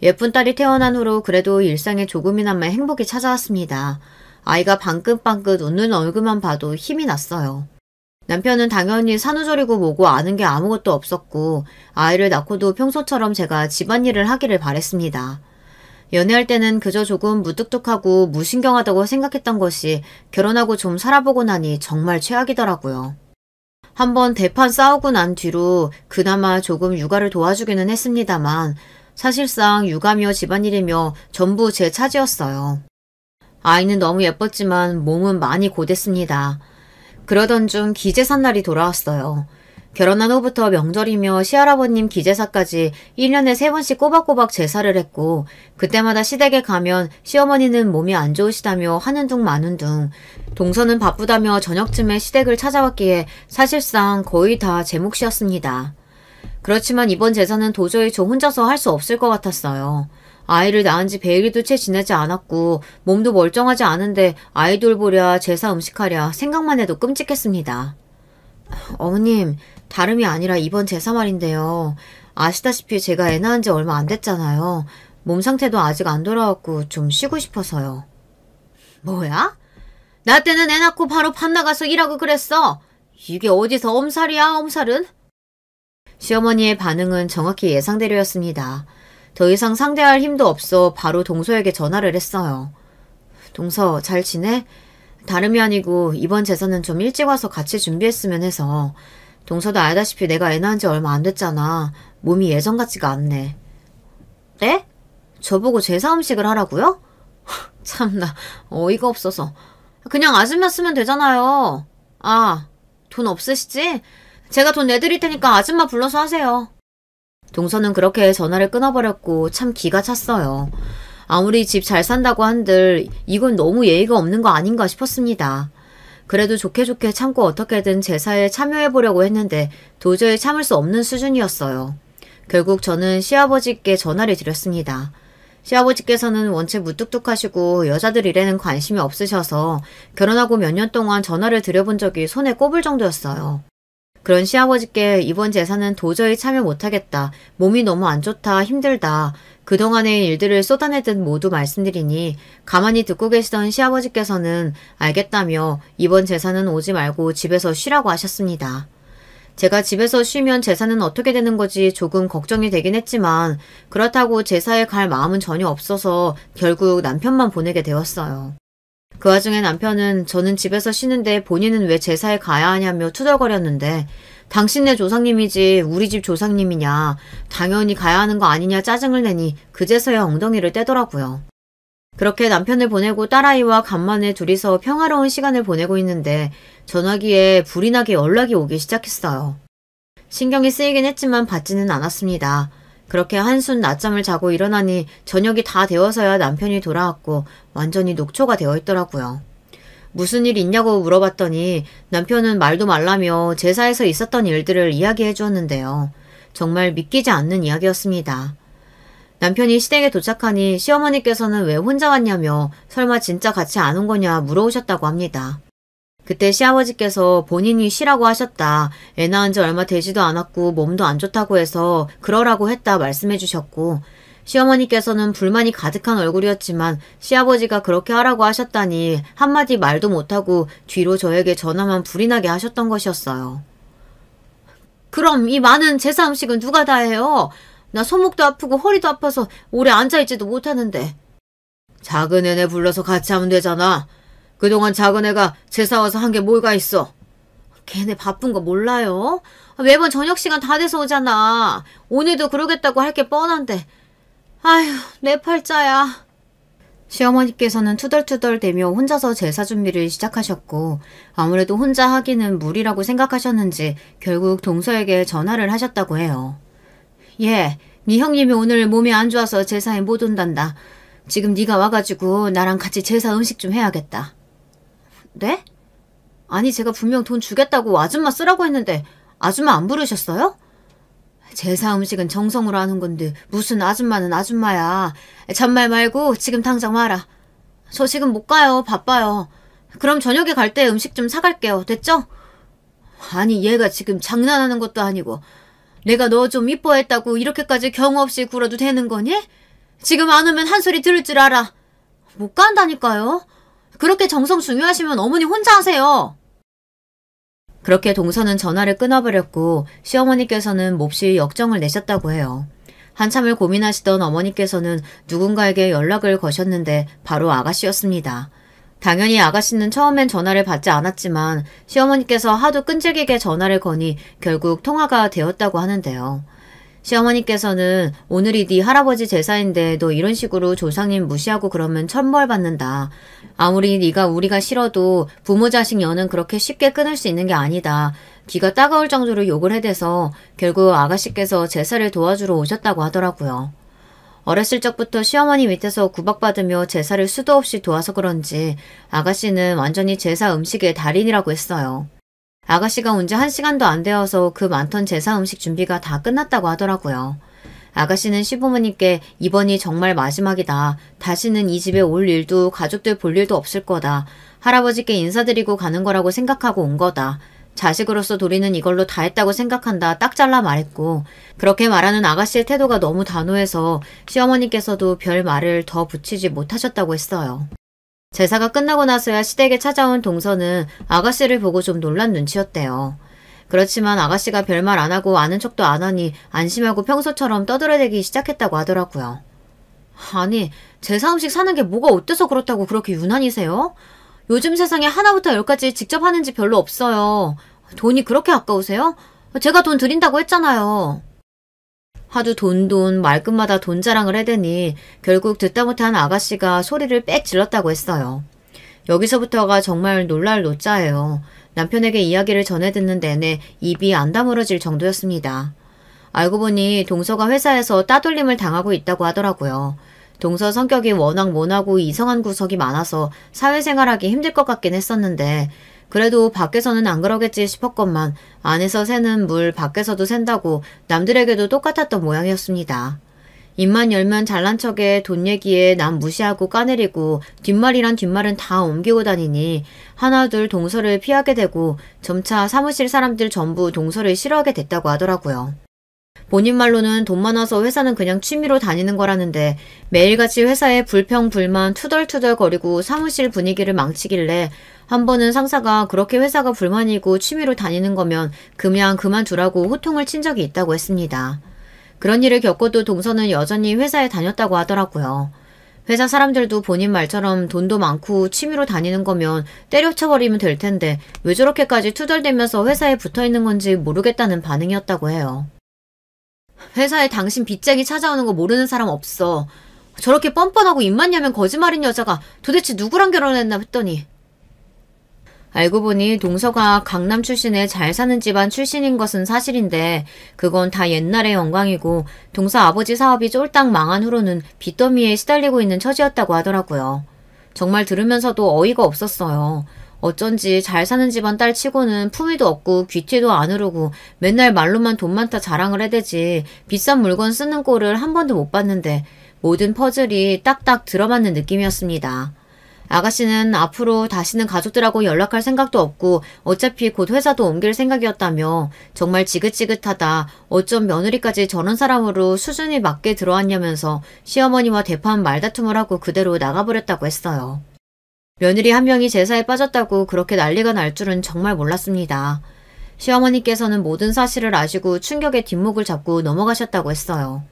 예쁜 딸이 태어난 후로 그래도 일상에 조금이나마 행복이 찾아왔습니다. 아이가 방긋방긋 웃는 얼굴만 봐도 힘이 났어요. 남편은 당연히 산후조리고 뭐고 아는 게 아무것도 없었고 아이를 낳고도 평소처럼 제가 집안일을 하기를 바랬습니다. 연애할 때는 그저 조금 무뚝뚝하고 무신경하다고 생각했던 것이 결혼하고 좀 살아보고 나니 정말 최악이더라고요. 한번 대판 싸우고 난 뒤로 그나마 조금 육아를 도와주기는 했습니다만 사실상 육아며 집안일이며 전부 제 차지였어요. 아이는 너무 예뻤지만 몸은 많이 고됐습니다. 그러던 중 기제사 날이 돌아왔어요. 결혼한 후부터 명절이며 시할아버님 기제사까지 1년에 3번씩 꼬박꼬박 제사를 했고 그때마다 시댁에 가면 시어머니는 몸이 안 좋으시다며 하는 둥 마는 둥 동서는 바쁘다며 저녁쯤에 시댁을 찾아왔기에 사실상 거의 다 제 몫이었습니다. 그렇지만 이번 제사는 도저히 저 혼자서 할 수 없을 것 같았어요. 아이를 낳은 지 100일도 채 지나지 않았고 몸도 멀쩡하지 않은데 아이 돌보랴 제사 음식하랴 생각만 해도 끔찍했습니다. 어머님, 다름이 아니라 이번 제사 말인데요. 아시다시피 제가 애 낳은 지 얼마 안 됐잖아요. 몸 상태도 아직 안 돌아왔고 좀 쉬고 싶어서요. 뭐야? 나 때는 애 낳고 바로 밭 나가서 일하고 그랬어. 이게 어디서 엄살이야, 엄살은? 시어머니의 반응은 정확히 예상대로였습니다. 더 이상 상대할 힘도 없어 바로 동서에게 전화를 했어요. 동서, 잘 지내? 다름이 아니고 이번 제사는 좀 일찍 와서 같이 준비했으면 해서. 동서도 알다시피 내가 애 낳은 지 얼마 안 됐잖아. 몸이 예전 같지가 않네. 네? 저보고 제사 음식을 하라고요? 참나 어이가 없어서. 그냥 아줌마 쓰면 되잖아요. 아, 돈 없으시지? 제가 돈 내드릴 테니까 아줌마 불러서 하세요. 동서는 그렇게 전화를 끊어버렸고 참 기가 찼어요. 아무리 집 잘 산다고 한들 이건 너무 예의가 없는 거 아닌가 싶었습니다. 그래도 좋게 좋게 참고 어떻게든 제사에 참여해보려고 했는데 도저히 참을 수 없는 수준이었어요. 결국 저는 시아버지께 전화를 드렸습니다. 시아버지께서는 원체 무뚝뚝하시고 여자들 일에는 관심이 없으셔서 결혼하고 몇 년 동안 전화를 드려본 적이 손에 꼽을 정도였어요. 그런 시아버지께 이번 제사는 도저히 참여 못하겠다. 몸이 너무 안 좋다. 힘들다. 그동안의 일들을 쏟아내듯 모두 말씀드리니 가만히 듣고 계시던 시아버지께서는 알겠다며 이번 제사는 오지 말고 집에서 쉬라고 하셨습니다. 제가 집에서 쉬면 제사는 어떻게 되는 거지 조금 걱정이 되긴 했지만 그렇다고 제사에 갈 마음은 전혀 없어서 결국 남편만 보내게 되었어요. 그 와중에 남편은 저는 집에서 쉬는데 본인은 왜 제사에 가야 하냐며 투덜거렸는데 당신네 조상님이지 우리 집 조상님이냐 당연히 가야 하는 거 아니냐 짜증을 내니 그제서야 엉덩이를 떼더라고요. 그렇게 남편을 보내고 딸아이와 간만에 둘이서 평화로운 시간을 보내고 있는데 전화기에 불이 나게 연락이 오기 시작했어요. 신경이 쓰이긴 했지만 받지는 않았습니다. 그렇게 한숨 낮잠을 자고 일어나니 저녁이 다 되어서야 남편이 돌아왔고 완전히 녹초가 되어 있더라고요. 무슨 일 있냐고 물어봤더니 남편은 말도 말라며 제사에서 있었던 일들을 이야기해 주었는데요. 정말 믿기지 않는 이야기였습니다. 남편이 시댁에 도착하니 시어머니께서는 왜 혼자 왔냐며 설마 진짜 같이 안 온 거냐 물어오셨다고 합니다. 그때 시아버지께서 본인이 쉬라고 하셨다. 애 낳은 지 얼마 되지도 않았고 몸도 안 좋다고 해서 그러라고 했다 말씀해 주셨고 시어머니께서는 불만이 가득한 얼굴이었지만 시아버지가 그렇게 하라고 하셨다니 한마디 말도 못하고 뒤로 저에게 전화만 불이 나게 하셨던 것이었어요. 그럼 이 많은 제사 음식은 누가 다 해요? 나 손목도 아프고 허리도 아파서 오래 앉아있지도 못하는데. 작은 애네 불러서 같이 하면 되잖아. 그동안 작은 애가 제사 와서 한 게 뭐가 있어? 걔네 바쁜 거 몰라요? 매번 저녁 시간 다 돼서 오잖아. 오늘도 그러겠다고 할 게 뻔한데. 아휴, 내 팔자야. 시어머니께서는 투덜투덜대며 혼자서 제사 준비를 시작하셨고 아무래도 혼자 하기는 무리라고 생각하셨는지 결국 동서에게 전화를 하셨다고 해요. 예, 네 형님이 오늘 몸이 안 좋아서 제사에 못 온단다. 지금 네가 와가지고 나랑 같이 제사 음식 좀 해야겠다. 네? 아니 제가 분명 돈 주겠다고 아줌마 쓰라고 했는데 아줌마 안 부르셨어요? 제사 음식은 정성으로 하는 건데 무슨 아줌마는 아줌마야. 잔말 말고 지금 당장 와라. 저 지금 못 가요. 바빠요. 그럼 저녁에 갈 때 음식 좀 사갈게요. 됐죠? 아니 얘가 지금 장난하는 것도 아니고 내가 너 좀 이뻐했다고 이렇게까지 경우 없이 굴어도 되는 거니? 지금 안 오면 한 소리 들을 줄 알아. 못 간다니까요. 그렇게 정성 중요하시면 어머니 혼자 하세요. 그렇게 동서는 전화를 끊어버렸고 시어머니께서는 몹시 역정을 내셨다고 해요. 한참을 고민하시던 어머니께서는 누군가에게 연락을 거셨는데 바로 아가씨였습니다. 당연히 아가씨는 처음엔 전화를 받지 않았지만 시어머니께서 하도 끈질기게 전화를 거니 결국 통화가 되었다고 하는데요. 시어머니께서는 오늘이 네 할아버지 제사인데 너 이런 식으로 조상님 무시하고 그러면 천벌 받는다. 아무리 네가 우리가 싫어도 부모 자식 연은 그렇게 쉽게 끊을 수 있는 게 아니다. 귀가 따가울 정도로 욕을 해대서 결국 아가씨께서 제사를 도와주러 오셨다고 하더라고요. 어렸을 적부터 시어머니 밑에서 구박받으며 제사를 수도 없이 도와서 그런지 아가씨는 완전히 제사 음식의 달인이라고 했어요. 아가씨가 온 지 1시간도 안 되어서 그 많던 제사 음식 준비가 다 끝났다고 하더라고요. 아가씨는 시부모님께 이번이 정말 마지막이다. 다시는 이 집에 올 일도 가족들 볼 일도 없을 거다. 할아버지께 인사드리고 가는 거라고 생각하고 온 거다. 자식으로서 도리는 이걸로 다 했다고 생각한다. 딱 잘라 말했고 그렇게 말하는 아가씨의 태도가 너무 단호해서 시어머니께서도 별 말을 더 붙이지 못하셨다고 했어요. 제사가 끝나고 나서야 시댁에 찾아온 동서는 아가씨를 보고 좀 놀란 눈치였대요. 그렇지만 아가씨가 별말 안 하고 아는 척도 안 하니 안심하고 평소처럼 떠들어대기 시작했다고 하더라고요. 아니 제사 음식 사는 게 뭐가 어때서 그렇다고 그렇게 유난히세요? 요즘 세상에 하나부터 열까지 직접 하는 집 별로 없어요. 돈이 그렇게 아까우세요? 제가 돈 드린다고 했잖아요. 하도 돈 말끝마다 돈 자랑을 해대니 결국 듣다 못한 아가씨가 소리를 빽 질렀다고 했어요. 여기서부터가 정말 놀랄 노자예요. 남편에게 이야기를 전해 듣는 내내 입이 안 다물어질 정도였습니다. 알고 보니 동서가 회사에서 따돌림을 당하고 있다고 하더라고요. 동서 성격이 워낙 모나고 이성한 구석이 많아서 사회생활하기 힘들 것 같긴 했었는데 그래도 밖에서는 안 그러겠지 싶었건만 안에서 새는 물 밖에서도 샌다고 남들에게도 똑같았던 모양이었습니다. 입만 열면 잘난 척에 돈 얘기에 남 무시하고 까내리고 뒷말이란 뒷말은 다 옮기고 다니니 하나둘 동서를 피하게 되고 점차 사무실 사람들 전부 동서를 싫어하게 됐다고 하더라고요. 본인 말로는 돈 많아서 회사는 그냥 취미로 다니는 거라는데 매일같이 회사에 불평불만 투덜투덜거리고 사무실 분위기를 망치길래 한 번은 상사가 그렇게 회사가 불만이고 취미로 다니는 거면 그냥 그만두라고 호통을 친 적이 있다고 했습니다. 그런 일을 겪어도 동서는 여전히 회사에 다녔다고 하더라고요. 회사 사람들도 본인 말처럼 돈도 많고 취미로 다니는 거면 때려쳐버리면 될 텐데 왜 저렇게까지 투덜대면서 회사에 붙어있는 건지 모르겠다는 반응이었다고 해요. 회사에 당신 빚쟁이 찾아오는 거 모르는 사람 없어. 저렇게 뻔뻔하고 입만 열면 거짓말인 여자가 도대체 누구랑 결혼했나 했더니 알고 보니 동서가 강남 출신의 잘 사는 집안 출신인 것은 사실인데 그건 다 옛날의 영광이고 동서 아버지 사업이 쫄딱 망한 후로는 빚더미에 시달리고 있는 처지였다고 하더라고요. 정말 들으면서도 어이가 없었어요. 어쩐지 잘 사는 집안 딸 치고는 품위도 없고 귀티도 안 흐르고 맨날 말로만 돈 많다 자랑을 해대지 비싼 물건 쓰는 꼴을 한 번도 못 봤는데 모든 퍼즐이 딱딱 들어맞는 느낌이었습니다. 아가씨는 앞으로 다시는 가족들하고 연락할 생각도 없고 어차피 곧 회사도 옮길 생각이었다며 정말 지긋지긋하다. 어쩜 며느리까지 저런 사람으로 수준이 맞게 들어왔냐면서 시어머니와 대판 말다툼을 하고 그대로 나가버렸다고 했어요. 며느리 한 명이 제사에 빠졌다고 그렇게 난리가 날 줄은 정말 몰랐습니다. 시어머니께서는 모든 사실을 아시고 충격에 뒷목을 잡고 넘어가셨다고 했어요.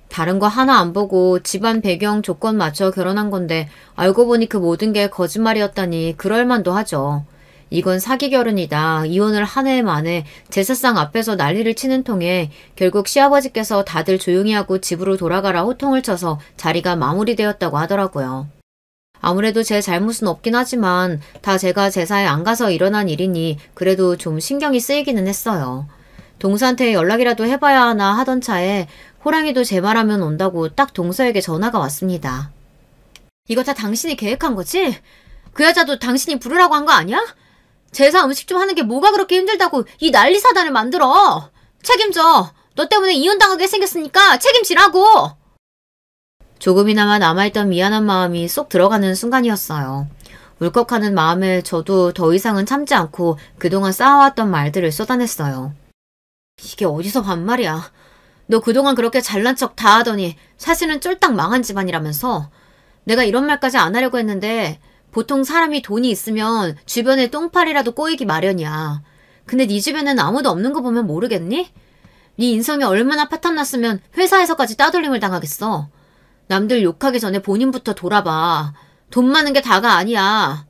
다른 거 하나 안 보고 집안 배경 조건 맞춰 결혼한 건데 알고 보니 그 모든 게 거짓말이었다니 그럴만도 하죠. 이건 사기 결혼이다. 이혼을 한 해 만에 제사상 앞에서 난리를 치는 통에 결국 시아버지께서 다들 조용히 하고 집으로 돌아가라 호통을 쳐서 자리가 마무리되었다고 하더라고요. 아무래도 제 잘못은 없긴 하지만 다 제가 제사에 안 가서 일어난 일이니 그래도 좀 신경이 쓰이기는 했어요. 동서한테 연락이라도 해봐야 하나 하던 차에 호랑이도 제 말하면 온다고 딱 동서에게 전화가 왔습니다. 이거 다 당신이 계획한 거지? 그 여자도 당신이 부르라고 한 거 아니야? 제사 음식 좀 하는 게 뭐가 그렇게 힘들다고 이 난리 사단을 만들어. 책임져. 너 때문에 이혼당하게 생겼으니까 책임지라고. 조금이나마 남아있던 미안한 마음이 쏙 들어가는 순간이었어요. 울컥하는 마음에 저도 더 이상은 참지 않고 그동안 쌓아왔던 말들을 쏟아냈어요. 이게 어디서 반말이야. 너 그동안 그렇게 잘난 척 다 하더니 사실은 쫄딱 망한 집안이라면서. 내가 이런 말까지 안 하려고 했는데 보통 사람이 돈이 있으면 주변에 똥파리라도 꼬이기 마련이야. 근데 네 주변에는 아무도 없는 거 보면 모르겠니? 네 인성이 얼마나 파탄났으면 회사에서까지 따돌림을 당하겠어. 남들 욕하기 전에 본인부터 돌아봐. 돈 많은 게 다가 아니야.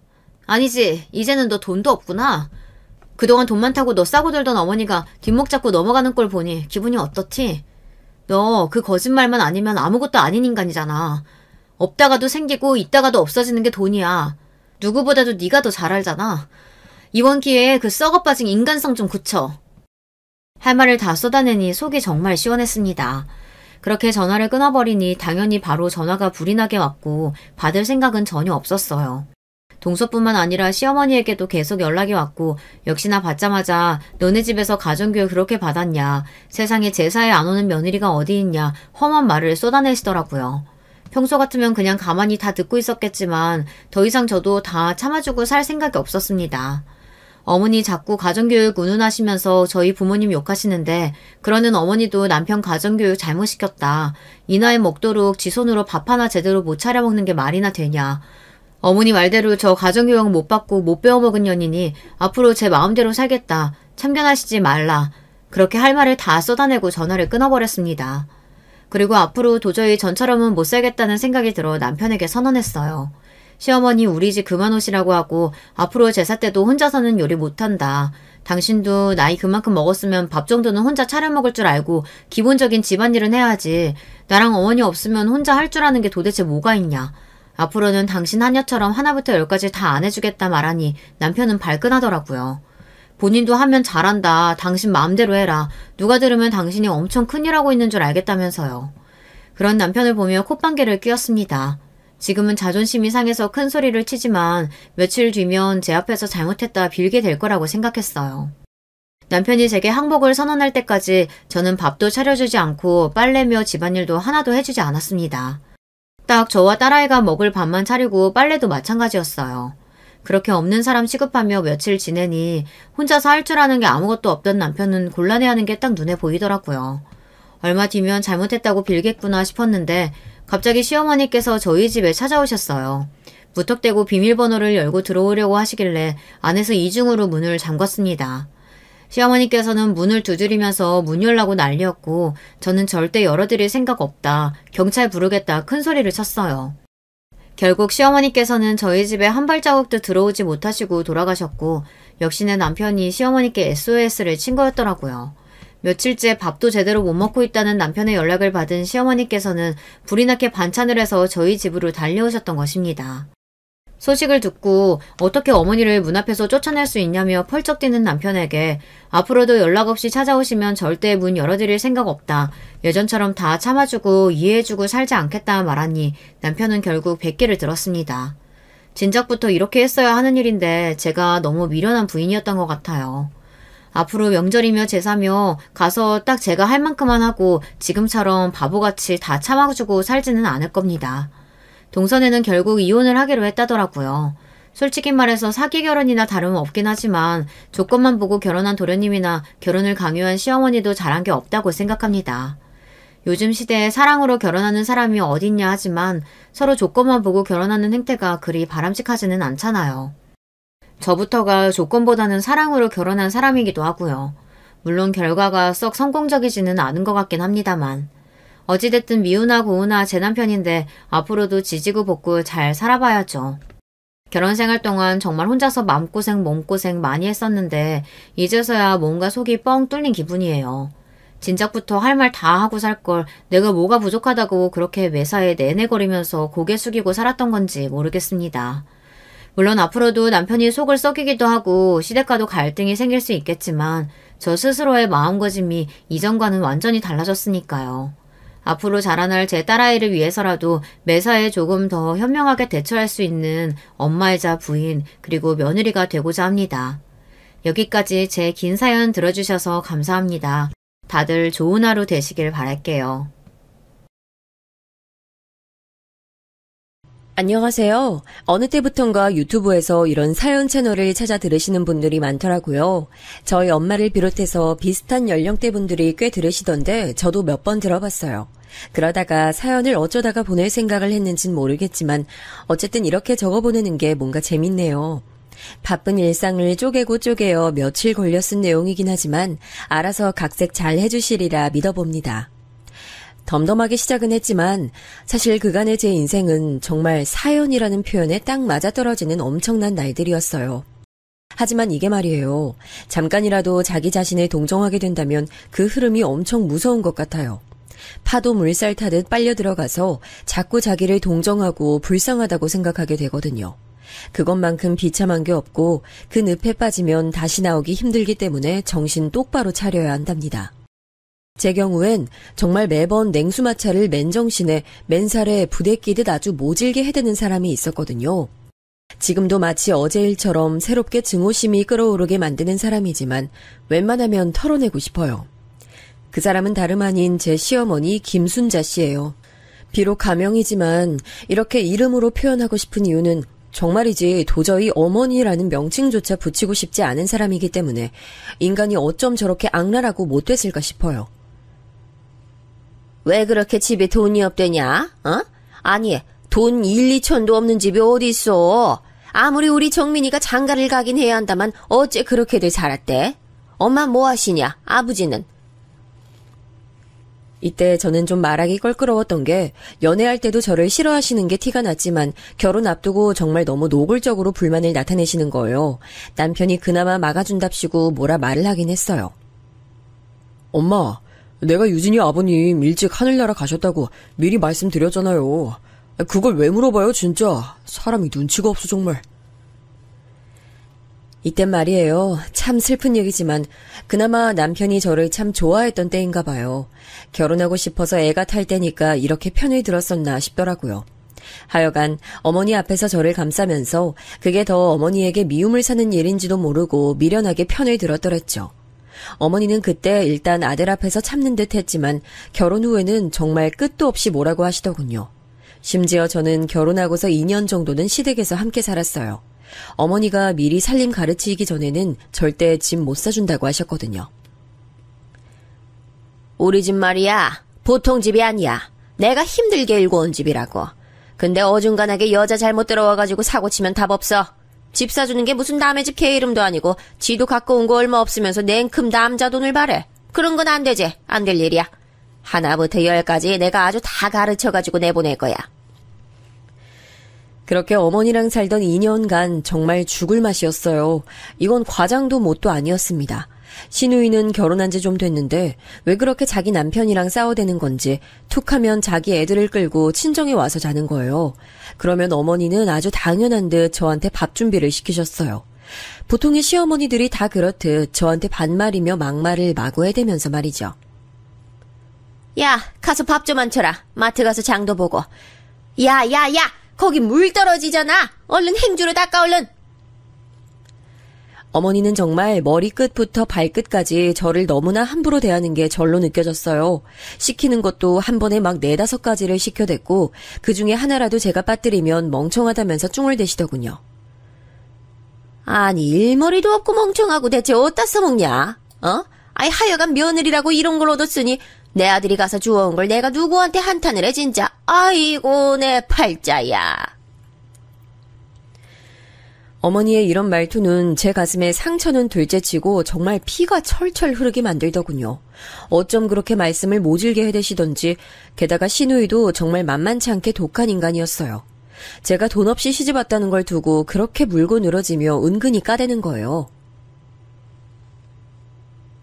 아니지, 이제는 너 돈도 없구나. 그동안 돈 많다고 너 싸고 들던 어머니가 뒷목 잡고 넘어가는 꼴 보니 기분이 어떻지? 너 그 거짓말만 아니면 아무것도 아닌 인간이잖아. 없다가도 생기고 있다가도 없어지는 게 돈이야. 누구보다도 네가 더 잘 알잖아. 이번 기회에 그 썩어빠진 인간성 좀 고쳐. 할 말을 다 쏟아내니 속이 정말 시원했습니다. 그렇게 전화를 끊어버리니 당연히 바로 전화가 불이 나게 왔고 받을 생각은 전혀 없었어요. 동서뿐만 아니라 시어머니에게도 계속 연락이 왔고 역시나 받자마자 너네 집에서 가정교육 그렇게 받았냐. 세상에 제사에 안 오는 며느리가 어디 있냐. 험한 말을 쏟아내시더라고요. 평소 같으면 그냥 가만히 다 듣고 있었겠지만 더 이상 저도 다 참아주고 살 생각이 없었습니다. 어머니 자꾸 가정교육 운운하시면서 저희 부모님 욕하시는데 그러는 어머니도 남편 가정교육 잘못 시켰다. 이 나이 먹도록 지 손으로 밥 하나 제대로 못 차려 먹는 게 말이나 되냐. 어머니 말대로 저 가정교육 못 받고 못 배워먹은 년이니 앞으로 제 마음대로 살겠다. 참견하시지 말라. 그렇게 할 말을 다 쏟아내고 전화를 끊어버렸습니다. 그리고 앞으로 도저히 전처럼은 못 살겠다는 생각이 들어 남편에게 선언했어요. 시어머니 우리 집 그만 오시라고 하고 앞으로 제사 때도 혼자서는 요리 못한다. 당신도 나이 그만큼 먹었으면 밥 정도는 혼자 차려 먹을 줄 알고 기본적인 집안일은 해야지. 나랑 어머니 없으면 혼자 할 줄 아는 게 도대체 뭐가 있냐. 앞으로는 당신 하녀처럼 하나부터 열까지 다 안 해주겠다 말하니 남편은 발끈하더라고요. 본인도 하면 잘한다. 당신 마음대로 해라. 누가 들으면 당신이 엄청 큰일하고 있는 줄 알겠다면서요. 그런 남편을 보며 콧방귀를 뀌었습니다. 지금은 자존심이 상해서 큰 소리를 치지만 며칠 뒤면 제 앞에서 잘못했다 빌게 될 거라고 생각했어요. 남편이 제게 항복을 선언할 때까지 저는 밥도 차려주지 않고 빨래며 집안일도 하나도 해주지 않았습니다. 딱 저와 딸아이가 먹을 밥만 차리고 빨래도 마찬가지였어요. 그렇게 없는 사람 취급하며 며칠 지내니 혼자서 할 줄 아는 게 아무것도 없던 남편은 곤란해하는 게 딱 눈에 보이더라고요. 얼마 뒤면 잘못했다고 빌겠구나 싶었는데 갑자기 시어머니께서 저희 집에 찾아오셨어요. 무턱대고 비밀번호를 열고 들어오려고 하시길래 안에서 이중으로 문을 잠갔습니다. 시어머니께서는 문을 두드리면서 문 열라고 난리였고 저는 절대 열어드릴 생각 없다. 경찰 부르겠다 큰 소리를 쳤어요. 결국 시어머니께서는 저희 집에 한 발자국도 들어오지 못하시고 돌아가셨고 역시나 남편이 시어머니께 SOS를 친 거였더라고요. 며칠째 밥도 제대로 못 먹고 있다는 남편의 연락을 받은 시어머니께서는 불이 나게 반찬을 해서 저희 집으로 달려오셨던 것입니다. 소식을 듣고 어떻게 어머니를 문 앞에서 쫓아낼 수 있냐며 펄쩍 뛰는 남편에게 앞으로도 연락 없이 찾아오시면 절대 문 열어드릴 생각 없다. 예전처럼 다 참아주고 이해해주고 살지 않겠다 말하니 남편은 결국 뱃기를 들었습니다. 진작부터 이렇게 했어야 하는 일인데 제가 너무 미련한 부인이었던 것 같아요. 앞으로 명절이며 제사며 가서 딱 제가 할 만큼만 하고 지금처럼 바보같이 다 참아주고 살지는 않을 겁니다. 동선에는 결국 이혼을 하기로 했다더라고요. 솔직히 말해서 사기 결혼이나 다름없긴 하지만 조건만 보고 결혼한 도련님이나 결혼을 강요한 시어머니도 잘한 게 없다고 생각합니다. 요즘 시대에 사랑으로 결혼하는 사람이 어딨냐 하지만 서로 조건만 보고 결혼하는 행태가 그리 바람직하지는 않잖아요. 저부터가 조건보다는 사랑으로 결혼한 사람이기도 하고요. 물론 결과가 썩 성공적이지는 않은 것 같긴 합니다만. 어찌됐든 미우나 고우나 제 남편인데 앞으로도 지지고 볶고 잘 살아봐야죠. 결혼 생활 동안 정말 혼자서 마음고생 몸고생 많이 했었는데 이제서야 뭔가 속이 뻥 뚫린 기분이에요. 진작부터 할 말 다 하고 살 걸 내가 뭐가 부족하다고 그렇게 매사에 내내거리면서 고개 숙이고 살았던 건지 모르겠습니다. 물론 앞으로도 남편이 속을 썩이기도 하고 시댁과도 갈등이 생길 수 있겠지만 저 스스로의 마음가짐이 이전과는 완전히 달라졌으니까요. 앞으로 자라날 제 딸아이를 위해서라도 매사에 조금 더 현명하게 대처할 수 있는 엄마이자 부인 그리고 며느리가 되고자 합니다. 여기까지 제 긴 사연 들어주셔서 감사합니다. 다들 좋은 하루 되시길 바랄게요. 안녕하세요. 어느 때부턴가 유튜브에서 이런 사연 채널을 찾아 들으시는 분들이 많더라고요. 저희 엄마를 비롯해서 비슷한 연령대 분들이 꽤 들으시던데 저도 몇 번 들어봤어요. 그러다가 사연을 어쩌다가 보낼 생각을 했는진 모르겠지만 어쨌든 이렇게 적어보내는 게 뭔가 재밌네요. 바쁜 일상을 쪼개고 쪼개어 며칠 걸려 쓴 내용이긴 하지만 알아서 각색 잘 해주시리라 믿어봅니다. 덤덤하게 시작은 했지만 사실 그간의 제 인생은 정말 사연이라는 표현에 딱 맞아떨어지는 엄청난 날들이었어요. 하지만 이게 말이에요. 잠깐이라도 자기 자신을 동정하게 된다면 그 흐름이 엄청 무서운 것 같아요. 파도 물살 타듯 빨려 들어가서 자꾸 자기를 동정하고 불쌍하다고 생각하게 되거든요. 그것만큼 비참한 게 없고 그 늪에 빠지면 다시 나오기 힘들기 때문에 정신 똑바로 차려야 한답니다. 제 경우엔 정말 매번 냉수마차를 맨정신에 맨살에 부대 끼듯 아주 모질게 해대는 사람이 있었거든요. 지금도 마치 어제 일처럼 새롭게 증오심이 끓어오르게 만드는 사람이지만 웬만하면 털어내고 싶어요. 그 사람은 다름 아닌 제 시어머니 김순자 씨예요. 비록 가명이지만 이렇게 이름으로 표현하고 싶은 이유는 정말이지 도저히 어머니라는 명칭조차 붙이고 싶지 않은 사람이기 때문에 인간이 어쩜 저렇게 악랄하고 못됐을까 싶어요. 왜 그렇게 집에 돈이 없대냐? 아니, 돈 1, 2천도 없는 집이 어디 있어? 아무리 우리 정민이가 장가를 가긴 해야 한다만 어째 그렇게들 살았대? 엄마 뭐 하시냐? 아버지는? 이때 저는 좀 말하기 껄끄러웠던 게 연애할 때도 저를 싫어하시는 게 티가 났지만 결혼 앞두고 정말 너무 노골적으로 불만을 나타내시는 거예요. 남편이 그나마 막아준답시고 뭐라 말을 하긴 했어요. 엄마, 내가 유진이 아버님 일찍 하늘나라 가셨다고 미리 말씀드렸잖아요. 그걸 왜 물어봐요 진짜. 사람이 눈치가 없어 정말. 이땐 말이에요. 참 슬픈 얘기지만 그나마 남편이 저를 참 좋아했던 때인가 봐요. 결혼하고 싶어서 애가 탈 때니까 이렇게 편을 들었었나 싶더라고요. 하여간 어머니 앞에서 저를 감싸면서 그게 더 어머니에게 미움을 사는 일인지도 모르고 미련하게 편을 들었더랬죠. 어머니는 그때 일단 아들 앞에서 참는 듯 했지만 결혼 후에는 정말 끝도 없이 뭐라고 하시더군요. 심지어 저는 결혼하고서 2년 정도는 시댁에서 함께 살았어요. 어머니가 미리 살림 가르치기 전에는 절대 집 못 사준다고 하셨거든요. 우리 집 말이야. 보통 집이 아니야. 내가 힘들게 일고 온 집이라고. 근데 어중간하게 여자 잘못 들어와가지고 사고치면 답 없어. 집 사주는 게 무슨 남의 집 개 이름도 아니고 지도 갖고 온 거 얼마 없으면서 냉큼 남자 돈을 바래. 그런 건 안 되지. 안 될 일이야. 하나부터 열까지 내가 아주 다 가르쳐가지고 내보낼 거야. 그렇게 어머니랑 살던 2년간 정말 죽을 맛이었어요. 이건 과장도 뭣도 아니었습니다. 신우이는 결혼한 지 좀 됐는데 왜 그렇게 자기 남편이랑 싸워대는 건지 툭하면 자기 애들을 끌고 친정에 와서 자는 거예요. 그러면 어머니는 아주 당연한 듯 저한테 밥 준비를 시키셨어요. 보통의 시어머니들이 다 그렇듯 저한테 반말이며 막말을 마구 해대면서 말이죠. 야, 가서 밥 좀 앉혀라. 마트 가서 장도 보고. 야, 거기 물 떨어지잖아. 얼른 행주로 닦아 얼른. 어머니는 정말 머리끝부터 발끝까지 저를 너무나 함부로 대하는 게 절로 느껴졌어요. 시키는 것도 한 번에 막 4-5가지를 시켜댔고 그중에 하나라도 제가 빠뜨리면 멍청하다면서 쭝을 대시더군요. 아니 일머리도 없고 멍청하고 대체 어디다 써먹냐? 아이 하여간 며느리라고 이런 걸 얻었으니 내 아들이 가서 주워온 걸 내가 누구한테 한탄을 해 진짜. 아이고 내 팔자야. 어머니의 이런 말투는 제 가슴에 상처는 둘째치고 정말 피가 철철 흐르게 만들더군요. 어쩜 그렇게 말씀을 모질게 해대시던지 게다가 시누이도 정말 만만치 않게 독한 인간이었어요. 제가 돈 없이 시집왔다는 걸 두고 그렇게 물고 늘어지며 은근히 까대는 거예요.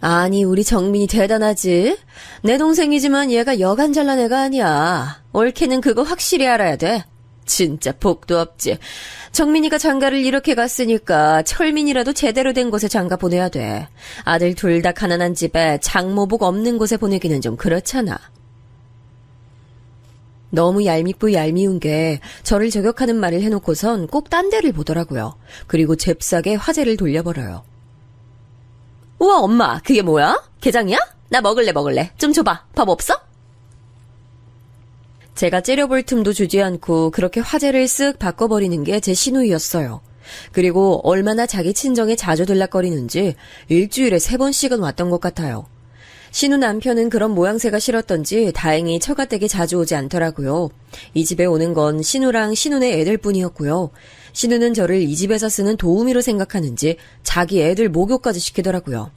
아니 우리 정민이 대단하지? 내 동생이지만 얘가 여간 잘난 애가 아니야. 옳게는 그거 확실히 알아야 돼. 진짜 복도 없지. 정민이가 장가를 이렇게 갔으니까 철민이라도 제대로 된 곳에 장가 보내야 돼. 아들 둘 다 가난한 집에 장모복 없는 곳에 보내기는 좀 그렇잖아. 너무 얄밉고 얄미운 게 저를 저격하는 말을 해놓고선 꼭 딴 데를 보더라고요. 그리고 잽싸게 화제를 돌려버려요. 우와 엄마 그게 뭐야? 게장이야? 나 먹을래. 좀 줘봐. 밥 없어? 제가 째려볼 틈도 주지 않고 그렇게 화제를 쓱 바꿔버리는 게 제 시누이였어요. 그리고 얼마나 자기 친정에 자주 들락거리는지 일주일에 3번씩은 왔던 것 같아요. 신우 남편은 그런 모양새가 싫었던지 다행히 처가댁에 자주 오지 않더라고요. 이 집에 오는 건 신우랑 신우네 애들뿐이었고요. 신우는 저를 이 집에서 쓰는 도우미로 생각하는지 자기 애들 목욕까지 시키더라고요.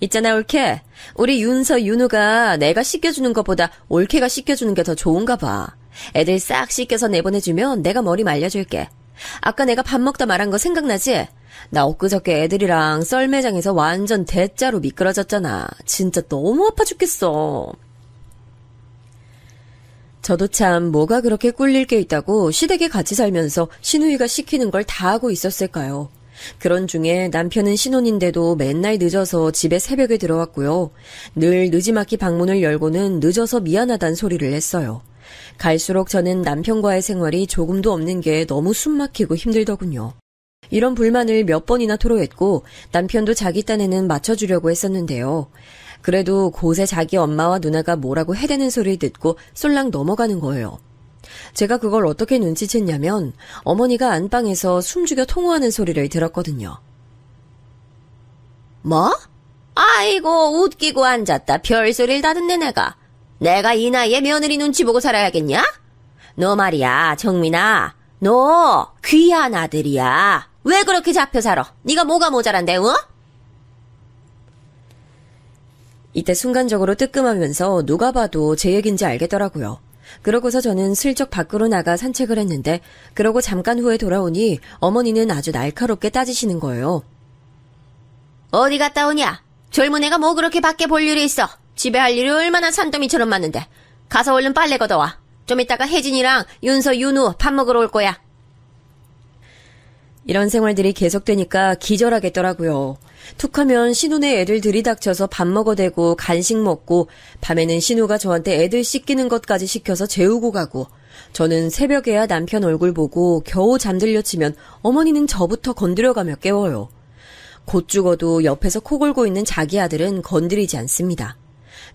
있잖아 올케, 우리 윤서 윤우가 내가 씻겨주는 것보다 올케가 씻겨주는 게 더 좋은가 봐. 애들 싹 씻겨서 내보내주면 내가 머리 말려줄게. 아까 내가 밥 먹다 말한 거 생각나지? 나 엊그저께 애들이랑 썰매장에서 완전 대짜로 미끄러졌잖아. 진짜 너무 아파 죽겠어. 저도 참 뭐가 그렇게 꿀릴 게 있다고 시댁에 같이 살면서 시누이가 시키는 걸 다 하고 있었을까요? 그런 중에 남편은 신혼인데도 맨날 늦어서 집에 새벽에 들어왔고요. 늘 느지막이 방문을 열고는 늦어서 미안하단 소리를 했어요. 갈수록 저는 남편과의 생활이 조금도 없는 게 너무 숨막히고 힘들더군요. 이런 불만을 몇 번이나 토로했고 남편도 자기 딴에는 맞춰주려고 했었는데요. 그래도 곳에 자기 엄마와 누나가 뭐라고 해대는 소리를 듣고 쏠랑 넘어가는 거예요. 제가 그걸 어떻게 눈치챘냐면 어머니가 안방에서 숨죽여 통화하는 소리를 들었거든요. 뭐? 아이고 웃기고 앉았다 별소리를 다 듣네 내가 이 나이에 며느리 눈치 보고 살아야겠냐? 너 말이야 정민아, 너 귀한 아들이야. 왜 그렇게 잡혀 살아? 네가 뭐가 모자란데, 어? 이때 순간적으로 뜨끔하면서 누가 봐도 제 얘긴지 알겠더라고요. 그러고서 저는 슬쩍 밖으로 나가 산책을 했는데 그러고 잠깐 후에 돌아오니 어머니는 아주 날카롭게 따지시는 거예요. 어디 갔다 오냐? 젊은 애가 뭐 그렇게 밖에 볼 일이 있어? 집에 할 일이 얼마나 산더미처럼 많은데. 가서 얼른 빨래 걷어와. 좀 이따가 혜진이랑 윤서, 윤우 밥 먹으러 올 거야. 이런 생활들이 계속되니까 기절하겠더라고요. 툭하면 신우네 애들 들이닥쳐서 밥 먹어대고 간식 먹고 밤에는 신우가 저한테 애들 씻기는 것까지 시켜서 재우고 가고 저는 새벽에야 남편 얼굴 보고 겨우 잠들려 치면 어머니는 저부터 건드려가며 깨워요. 곧 죽어도 옆에서 코 골고 있는 자기 아들은 건드리지 않습니다.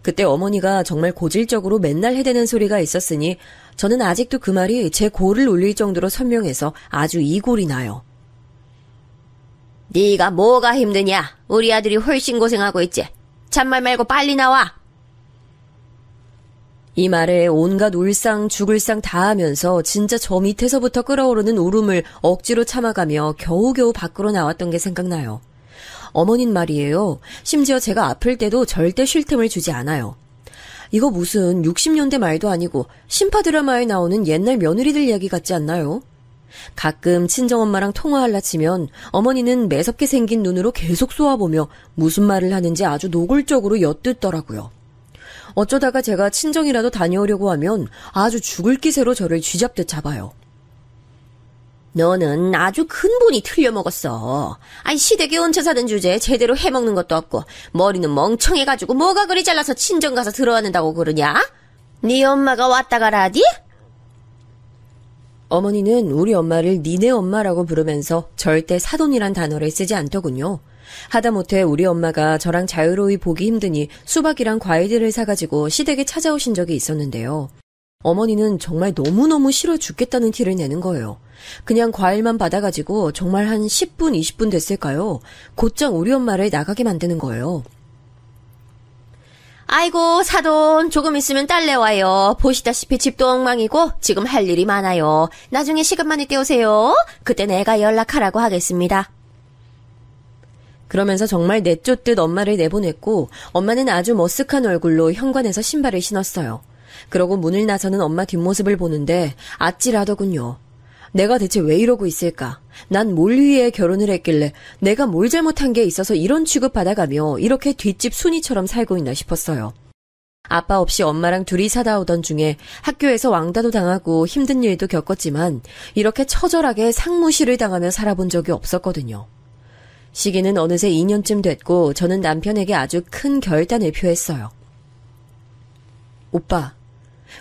그때 어머니가 정말 고질적으로 맨날 해대는 소리가 있었으니 저는 아직도 그 말이 제 골을 울릴 정도로 선명해서 아주 이골이 나요. 네가 뭐가 힘드냐? 우리 아들이 훨씬 고생하고 있지. 잔말 말고 빨리 나와. 이 말에 온갖 울상 죽을 상 다 하면서 진짜 저 밑에서부터 끓어오르는 울음을 억지로 참아가며 겨우겨우 밖으로 나왔던 게 생각나요. 어머닌 말이에요. 심지어 제가 아플 때도 절대 쉴 틈을 주지 않아요. 이거 무슨 60년대 말도 아니고 신파 드라마에 나오는 옛날 며느리들 이야기 같지 않나요? 가끔 친정엄마랑 통화할라 치면 어머니는 매섭게 생긴 눈으로 계속 쏘아보며 무슨 말을 하는지 아주 노골적으로 엿듣더라고요. 어쩌다가 제가 친정이라도 다녀오려고 하면 아주 죽을 기세로 저를 쥐잡듯 잡아요. 너는 아주 근본이 틀려먹었어. 아니 시댁에 얹혀 사는 주제에 제대로 해먹는 것도 없고 머리는 멍청해가지고 뭐가 그리 잘나서 친정 가서 들어왔는다고 그러냐? 네 엄마가 왔다 가라디? 어머니는 우리 엄마를 니네 엄마라고 부르면서 절대 사돈이란 단어를 쓰지 않더군요. 하다못해 우리 엄마가 저랑 자유로이 보기 힘드니 수박이랑 과일들을 사가지고 시댁에 찾아오신 적이 있었는데요. 어머니는 정말 너무너무 싫어 죽겠다는 티를 내는 거예요. 그냥 과일만 받아가지고 정말 한 10분, 20분 됐을까요? 곧장 우리 엄마를 나가게 만드는 거예요. 아이고 사돈 조금 있으면 딸내 와요. 보시다시피 집도 엉망이고 지금 할 일이 많아요. 나중에 시간 많을 때 오세요. 그때 내가 연락하라고 하겠습니다. 그러면서 정말 내쫓듯 엄마를 내보냈고 엄마는 아주 머쓱한 얼굴로 현관에서 신발을 신었어요. 그러고 문을 나서는 엄마 뒷모습을 보는데 아찔하더군요. 내가 대체 왜 이러고 있을까? 난 뭘 위해 결혼을 했길래 내가 뭘 잘못한 게 있어서 이런 취급받아가며 이렇게 뒷집 순이처럼 살고 있나 싶었어요. 아빠 없이 엄마랑 둘이 사다 오던 중에 학교에서 왕따도 당하고 힘든 일도 겪었지만 이렇게 처절하게 상무시를 당하며 살아본 적이 없었거든요. 시기는 어느새 2년쯤 됐고 저는 남편에게 아주 큰 결단을 표했어요. 오빠,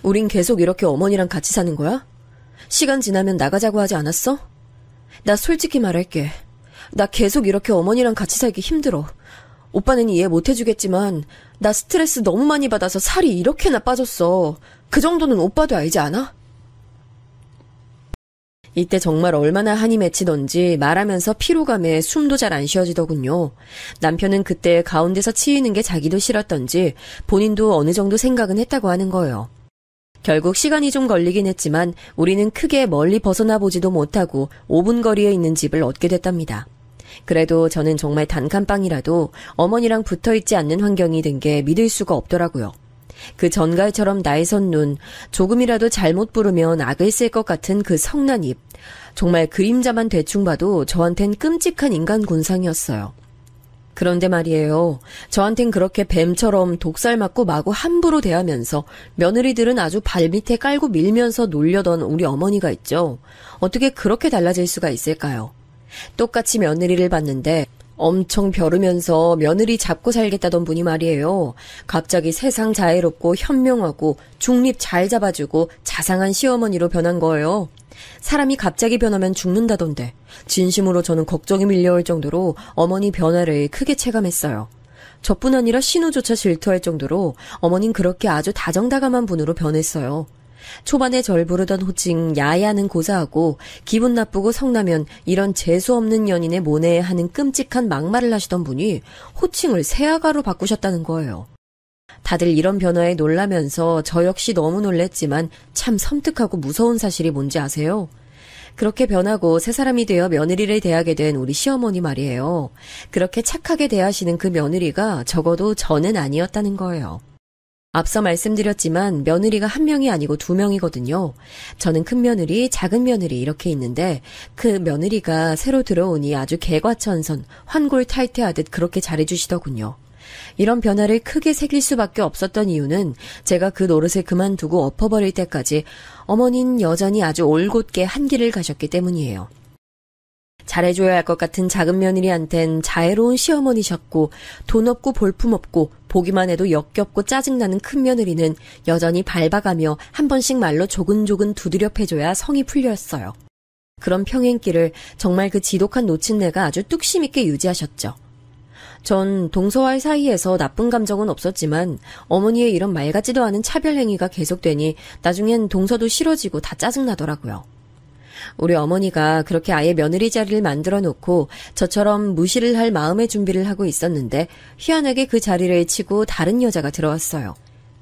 우린 계속 이렇게 어머니랑 같이 사는 거야? 시간 지나면 나가자고 하지 않았어? 나 솔직히 말할게. 나 계속 이렇게 어머니랑 같이 살기 힘들어. 오빠는 이해 못 해주겠지만 나 스트레스 너무 많이 받아서 살이 이렇게나 빠졌어. 그 정도는 오빠도 알지 않아? 이때 정말 얼마나 한이 맺히던지 말하면서 피로감에 숨도 잘 안 쉬어지더군요. 남편은 그때 가운데서 치이는 게 자기도 싫었던지 본인도 어느 정도 생각은 했다고 하는 거예요. 결국 시간이 좀 걸리긴 했지만 우리는 크게 멀리 벗어나 보지도 못하고 5분 거리에 있는 집을 얻게 됐답니다. 그래도 저는 정말 단칸방이라도 어머니랑 붙어있지 않는 환경이 된 게 믿을 수가 없더라고요. 그 전갈처럼 날선 눈, 조금이라도 잘못 부르면 악을 쓸 것 같은 그 성난 입, 정말 그림자만 대충 봐도 저한텐 끔찍한 인간 군상이었어요. 그런데 말이에요. 저한텐 그렇게 뱀처럼 독살 맞고 마구 함부로 대하면서 며느리들은 아주 발밑에 깔고 밀면서 놀려던 우리 어머니가 있죠. 어떻게 그렇게 달라질 수가 있을까요? 똑같이 며느리를 봤는데 엄청 벼르면서 며느리 잡고 살겠다던 분이 말이에요. 갑자기 세상 자애롭고 현명하고 중립 잘 잡아주고 자상한 시어머니로 변한 거예요. 사람이 갑자기 변하면 죽는다던데 진심으로 저는 걱정이 밀려올 정도로 어머니 변화를 크게 체감했어요. 저뿐 아니라 신우조차 질투할 정도로 어머닌 그렇게 아주 다정다감한 분으로 변했어요. 초반에 절 부르던 호칭 야야는 고사하고 기분 나쁘고 성나면 이런 재수없는 연인의 모내에 하는 끔찍한 막말을 하시던 분이 호칭을 새아가로 바꾸셨다는 거예요. 다들 이런 변화에 놀라면서 저 역시 너무 놀랬지만 참 섬뜩하고 무서운 사실이 뭔지 아세요? 그렇게 변하고 새 사람이 되어 며느리를 대하게 된 우리 시어머니 말이에요. 그렇게 착하게 대하시는 그 며느리가 적어도 저는 아니었다는 거예요. 앞서 말씀드렸지만 며느리가 한 명이 아니고 두 명이거든요. 저는 큰 며느리, 작은 며느리 이렇게 있는데 그 며느리가 새로 들어오니 아주 개과천선, 환골탈퇴하듯 그렇게 잘해주시더군요. 이런 변화를 크게 새길 수밖에 없었던 이유는 제가 그 노릇을 그만두고 엎어버릴 때까지 어머니는 여전히 아주 올곧게 한 길을 가셨기 때문이에요. 잘해줘야 할 것 같은 작은 며느리한텐 자애로운 시어머니셨고 돈 없고 볼품 없고 보기만 해도 역겹고 짜증나는 큰 며느리는 여전히 밟아가며 한 번씩 말로 조근조근 두드려 패줘야 성이 풀렸어요. 그런 평행길을 정말 그 지독한 노친네가 아주 뚝심 있게 유지하셨죠. 전 동서와의 사이에서 나쁜 감정은 없었지만 어머니의 이런 말 같지도 않은 차별 행위가 계속되니 나중엔 동서도 싫어지고 다 짜증나더라고요. 우리 어머니가 그렇게 아예 며느리 자리를 만들어 놓고 저처럼 무시를 할 마음의 준비를 하고 있었는데 희한하게 그 자리를 치고 다른 여자가 들어왔어요.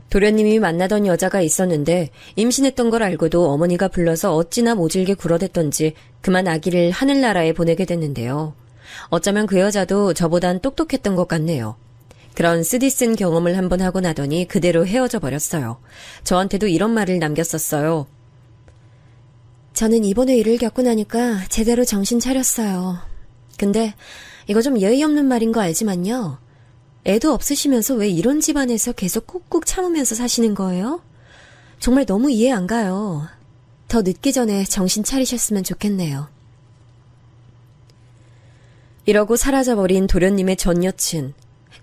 도련님이 만나던 여자가 있었는데 임신했던 걸 알고도 어머니가 불러서 어찌나 모질게 굴어댔던지 그만 아기를 하늘나라에 보내게 됐는데요. 어쩌면 그 여자도 저보단 똑똑했던 것 같네요. 그런 쓰디쓴 경험을 한번 하고 나더니 그대로 헤어져 버렸어요. 저한테도 이런 말을 남겼었어요. 저는 이번에 일을 겪고 나니까 제대로 정신 차렸어요. 근데 이거 좀 예의 없는 말인 거 알지만요. 애도 없으시면서 왜 이런 집안에서 계속 꾹꾹 참으면서 사시는 거예요? 정말 너무 이해 안 가요. 더 늦기 전에 정신 차리셨으면 좋겠네요. 이러고 사라져버린 도련님의 전 여친.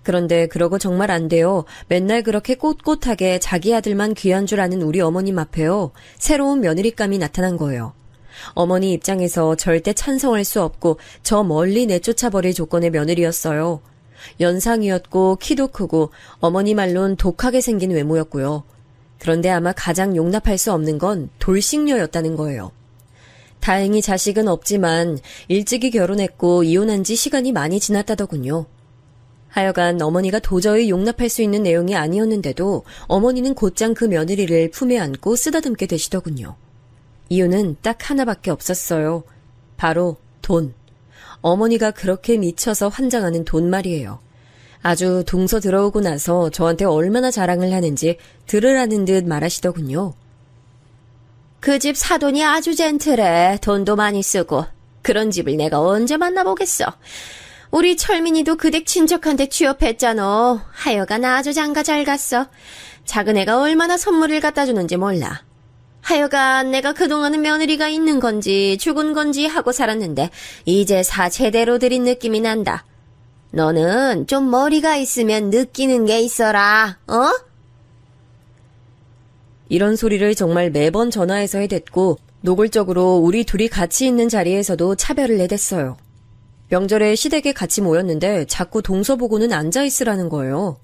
그런데 그러고 정말 안 돼요. 맨날 그렇게 꼿꼿하게 자기 아들만 귀한 줄 아는 우리 어머님 앞에요. 새로운 며느리감이 나타난 거예요. 어머니 입장에서 절대 찬성할 수 없고 저 멀리 내쫓아버릴 조건의 며느리였어요. 연상이었고 키도 크고 어머니 말론 독하게 생긴 외모였고요. 그런데 아마 가장 용납할 수 없는 건 돌싱녀였다는 거예요. 다행히 자식은 없지만 일찍이 결혼했고 이혼한 지 시간이 많이 지났다더군요. 하여간 어머니가 도저히 용납할 수 있는 내용이 아니었는데도 어머니는 곧장 그 며느리를 품에 안고 쓰다듬게 되시더군요. 이유는 딱 하나밖에 없었어요. 바로 돈. 어머니가 그렇게 미쳐서 환장하는 돈 말이에요. 아주 동서 들어오고 나서 저한테 얼마나 자랑을 하는지 들으라는 듯 말하시더군요. 그 집 사돈이 아주 젠틀해. 돈도 많이 쓰고. 그런 집을 내가 언제 만나보겠어. 우리 철민이도 그댁 친척한테 취업했잖아. 하여간 아주 장가 잘 갔어. 작은 애가 얼마나 선물을 갖다 주는지 몰라. 하여간 내가 그동안은 며느리가 있는 건지 죽은 건지 하고 살았는데 이제 사 제대로 들인 느낌이 난다. 너는 좀 머리가 있으면 느끼는 게 있어라. 어? 이런 소리를 정말 매번 전화해서 해댔고 노골적으로 우리 둘이 같이 있는 자리에서도 차별을 해댔어요. 명절에 시댁에 같이 모였는데 자꾸 동서 보고는 앉아있으라는 거예요.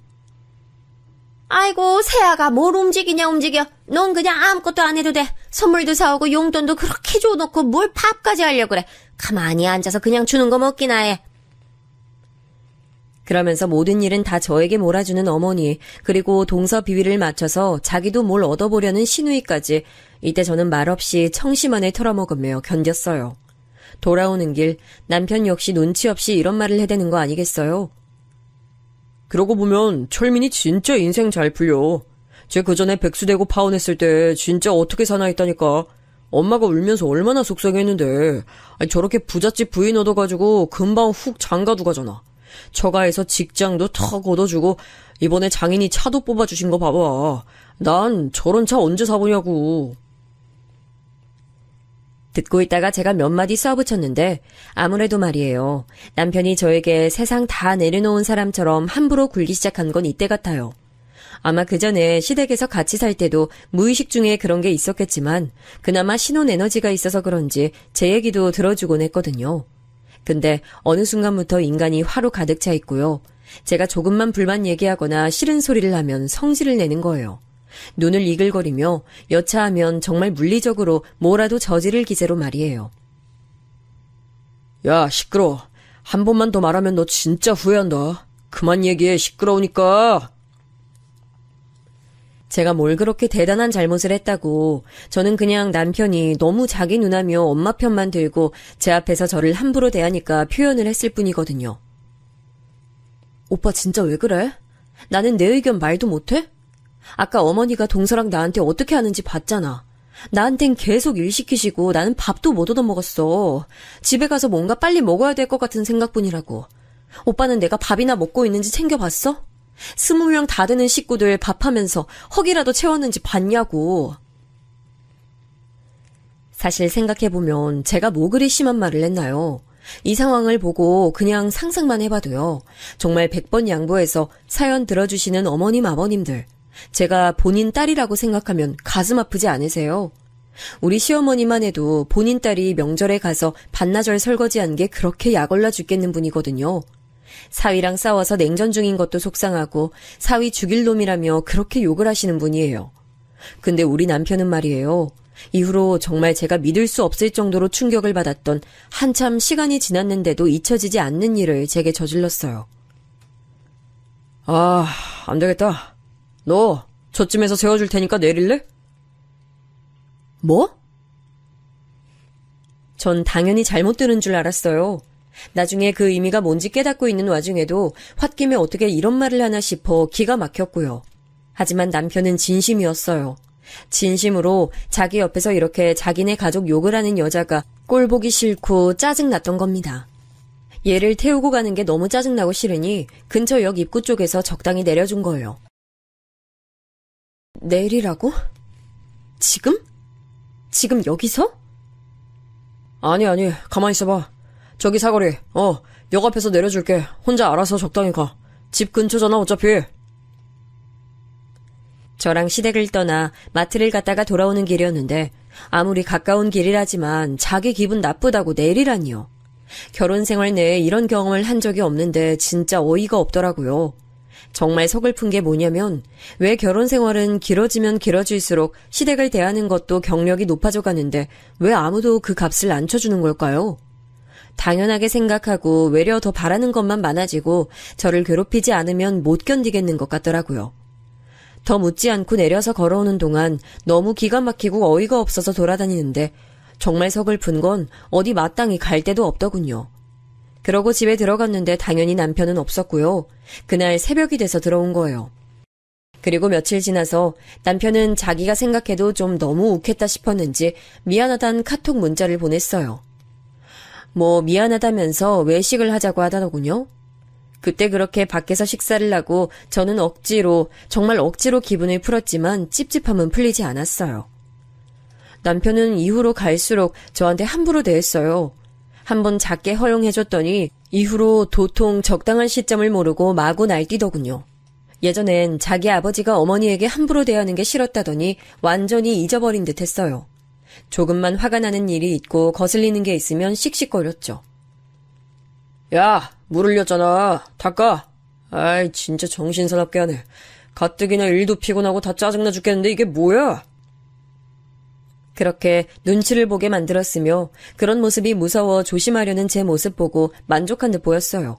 아이고, 새아가 뭘 움직이냐 움직여. 넌 그냥 아무것도 안 해도 돼. 선물도 사오고 용돈도 그렇게 줘놓고 뭘 밥까지 하려고 그래. 가만히 앉아서 그냥 주는 거 먹기나 해. 그러면서 모든 일은 다 저에게 몰아주는 어머니, 그리고 동서비위를 맞춰서 자기도 뭘 얻어보려는 시누이까지 이때 저는 말없이 청심환을 털어먹으며 견뎠어요. 돌아오는 길 남편 역시 눈치 없이 이런 말을 해대는 거 아니겠어요? 그러고 보면 철민이 진짜 인생 잘 풀려. 쟤 그전에 백수되고 파혼했을 때 진짜 어떻게 사나 했다니까. 엄마가 울면서 얼마나 속상했는데. 아니, 저렇게 부잣집 부인 얻어가지고 금방 훅 장가도 가잖아. 처가에서 직장도 턱 얻어주고 이번에 장인이 차도 뽑아주신 거 봐봐. 난 저런 차 언제 사보냐고. 듣고 있다가 제가 몇 마디 쏘아붙였는데 아무래도 말이에요. 남편이 저에게 세상 다 내려놓은 사람처럼 함부로 굴기 시작한 건 이때 같아요. 아마 그 전에 시댁에서 같이 살 때도 무의식 중에 그런 게 있었겠지만 그나마 신혼 에너지가 있어서 그런지 제 얘기도 들어주곤 했거든요. 근데 어느 순간부터 인간이 화로 가득 차 있고요. 제가 조금만 불만 얘기하거나 싫은 소리를 하면 성질을 내는 거예요. 눈을 이글거리며 여차하면 정말 물리적으로 뭐라도 저지를 기세로 말이에요. 야, 시끄러워. 한 번만 더 말하면 너 진짜 후회한다. 그만 얘기해, 시끄러우니까. 제가 뭘 그렇게 대단한 잘못을 했다고. 저는 그냥 남편이 너무 자기 눈하며 엄마 편만 들고 제 앞에서 저를 함부로 대하니까 표현을 했을 뿐이거든요. 오빠 진짜 왜 그래? 나는 내 의견 말도 못해? 아까 어머니가 동서랑 나한테 어떻게 하는지 봤잖아. 나한텐 계속 일 시키시고 나는 밥도 못 얻어먹었어. 집에 가서 뭔가 빨리 먹어야 될 것 같은 생각뿐이라고. 오빠는 내가 밥이나 먹고 있는지 챙겨봤어? 20명 다 되는 식구들 밥하면서 허기라도 채웠는지 봤냐고. 사실 생각해보면 제가 뭐 그리 심한 말을 했나요? 이 상황을 보고 그냥 상상만 해봐도요. 정말 100번 양보해서 사연 들어주시는 어머님 아버님들. 제가 본인 딸이라고 생각하면 가슴 아프지 않으세요? 우리 시어머니만 해도 본인 딸이 명절에 가서 반나절 설거지한 게 그렇게 약올라 죽겠는 분이거든요. 사위랑 싸워서 냉전 중인 것도 속상하고 사위 죽일 놈이라며 그렇게 욕을 하시는 분이에요. 근데 우리 남편은 말이에요. 이후로 정말 제가 믿을 수 없을 정도로 충격을 받았던 한참 시간이 지났는데도 잊혀지지 않는 일을 제게 저질렀어요. 아, 안 되겠다. 너 저쯤에서 세워줄 테니까 내릴래? 뭐? 전 당연히 잘못 들은 줄 알았어요. 나중에 그 의미가 뭔지 깨닫고 있는 와중에도 홧김에 어떻게 이런 말을 하나 싶어 기가 막혔고요. 하지만 남편은 진심이었어요. 진심으로 자기 옆에서 이렇게 자기네 가족 욕을 하는 여자가 꼴보기 싫고 짜증났던 겁니다. 얘를 태우고 가는 게 너무 짜증나고 싫으니 근처 역 입구 쪽에서 적당히 내려준 거예요. 내리라고? 지금? 지금 여기서? 아니, 가만히 있어봐. 저기 사거리, 역 앞에서 내려줄게. 혼자 알아서 적당히 가. 집 근처잖아, 어차피. 저랑 시댁을 떠나 마트를 갔다가 돌아오는 길이었는데 아무리 가까운 길이라지만 자기 기분 나쁘다고 내리라니요. 결혼 생활 내에 이런 경험을 한 적이 없는데 진짜 어이가 없더라고요. 정말 서글픈 게 뭐냐면 왜 결혼 생활은 길어지면 길어질수록 시댁을 대하는 것도 경력이 높아져 가는데 왜 아무도 그 값을 안 쳐주는 걸까요? 당연하게 생각하고 외려 더 바라는 것만 많아지고 저를 괴롭히지 않으면 못 견디겠는 것 같더라고요. 더 묻지 않고 내려서 걸어오는 동안 너무 기가 막히고 어이가 없어서 돌아다니는데 정말 서글픈 건 어디 마땅히 갈 데도 없더군요. 그러고 집에 들어갔는데 당연히 남편은 없었고요. 그날 새벽이 돼서 들어온 거예요. 그리고 며칠 지나서 남편은 자기가 생각해도 좀 너무 욱했다 싶었는지 미안하단 카톡 문자를 보냈어요. 뭐 미안하다면서 외식을 하자고 하더군요. 그때 그렇게 밖에서 식사를 하고 저는 정말 억지로 기분을 풀었지만 찝찝함은 풀리지 않았어요. 남편은 이후로 갈수록 저한테 함부로 대했어요. 한번 작게 허용해줬더니 이후로 도통 적당한 시점을 모르고 마구 날뛰더군요. 예전엔 자기 아버지가 어머니에게 함부로 대하는 게 싫었다더니 완전히 잊어버린 듯 했어요. 조금만 화가 나는 일이 있고 거슬리는 게 있으면 씩씩거렸죠. 야, 물 흘렸잖아. 닦아. 아이, 진짜 정신사납게 하네. 가뜩이나 일도 피곤하고 다 짜증나 죽겠는데 이게 뭐야? 그렇게 눈치를 보게 만들었으며 그런 모습이 무서워 조심하려는 제 모습 보고 만족한 듯 보였어요.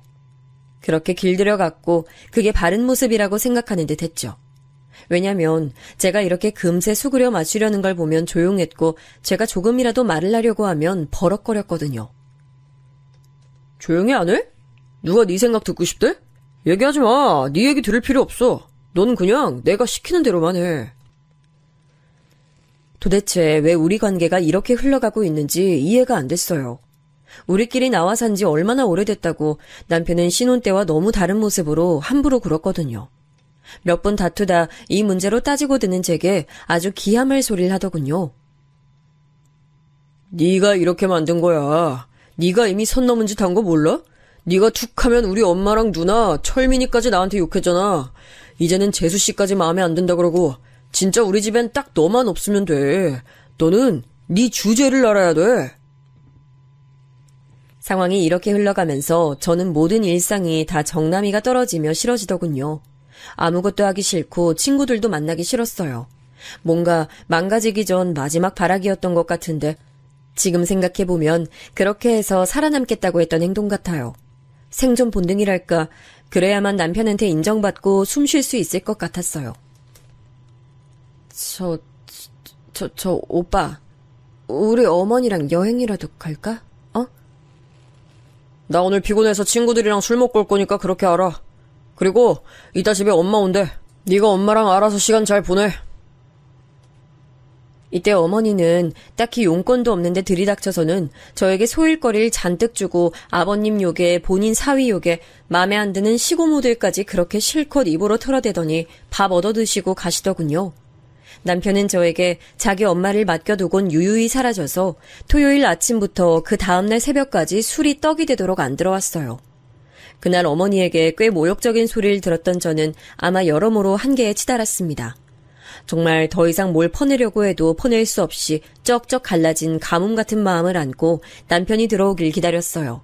그렇게 길들여갔고 그게 바른 모습이라고 생각하는 듯 했죠. 왜냐면 제가 이렇게 금세 수그려 맞추려는 걸 보면 조용했고 제가 조금이라도 말을 하려고 하면 버럭거렸거든요. 조용히 안 해? 누가 네 생각 듣고 싶대? 얘기하지 마. 네 얘기 들을 필요 없어. 너는 그냥 내가 시키는 대로만 해. 도대체 왜 우리 관계가 이렇게 흘러가고 있는지 이해가 안 됐어요. 우리끼리 나와 산 지 얼마나 오래됐다고 남편은 신혼 때와 너무 다른 모습으로 함부로 굴었거든요. 몇 번 다투다 이 문제로 따지고 드는 제게 아주 기함할 소리를 하더군요. 네가 이렇게 만든 거야. 네가 이미 선 넘은 짓 한 거 몰라? 네가 툭 하면 우리 엄마랑 누나, 철민이까지 나한테 욕했잖아. 이제는 재수씨까지 마음에 안 든다 그러고 진짜 우리 집엔 딱 너만 없으면 돼. 너는 네 주제를 알아야 돼. 상황이 이렇게 흘러가면서 저는 모든 일상이 다 정남이가 떨어지며 싫어지더군요. 아무것도 하기 싫고 친구들도 만나기 싫었어요. 뭔가 망가지기 전 마지막 발악이었던 것 같은데 지금 생각해보면 그렇게 해서 살아남겠다고 했던 행동 같아요. 생존 본능이랄까, 그래야만 남편한테 인정받고 숨 쉴 수 있을 것 같았어요. 오빠, 우리 어머니랑 여행이라도 갈까? 어? 나 오늘 피곤해서 친구들이랑 술 먹고 올 거니까 그렇게 알아. 그리고 이따 집에 엄마 온대. 네가 엄마랑 알아서 시간 잘 보내. 이때 어머니는 딱히 용건도 없는데 들이닥쳐서는 저에게 소일거리를 잔뜩 주고 아버님 욕에 본인 사위 욕에 맘에 안 드는 시고모들까지 그렇게 실컷 입으로 털어대더니 밥 얻어드시고 가시더군요. 남편은 저에게 자기 엄마를 맡겨두곤 유유히 사라져서 토요일 아침부터 그 다음날 새벽까지 술이 떡이 되도록 안 들어왔어요. 그날 어머니에게 꽤 모욕적인 소리를 들었던 저는 아마 여러모로 한계에 치달았습니다. 정말 더 이상 뭘 퍼내려고 해도 퍼낼 수 없이 쩍쩍 갈라진 가뭄 같은 마음을 안고 남편이 들어오길 기다렸어요.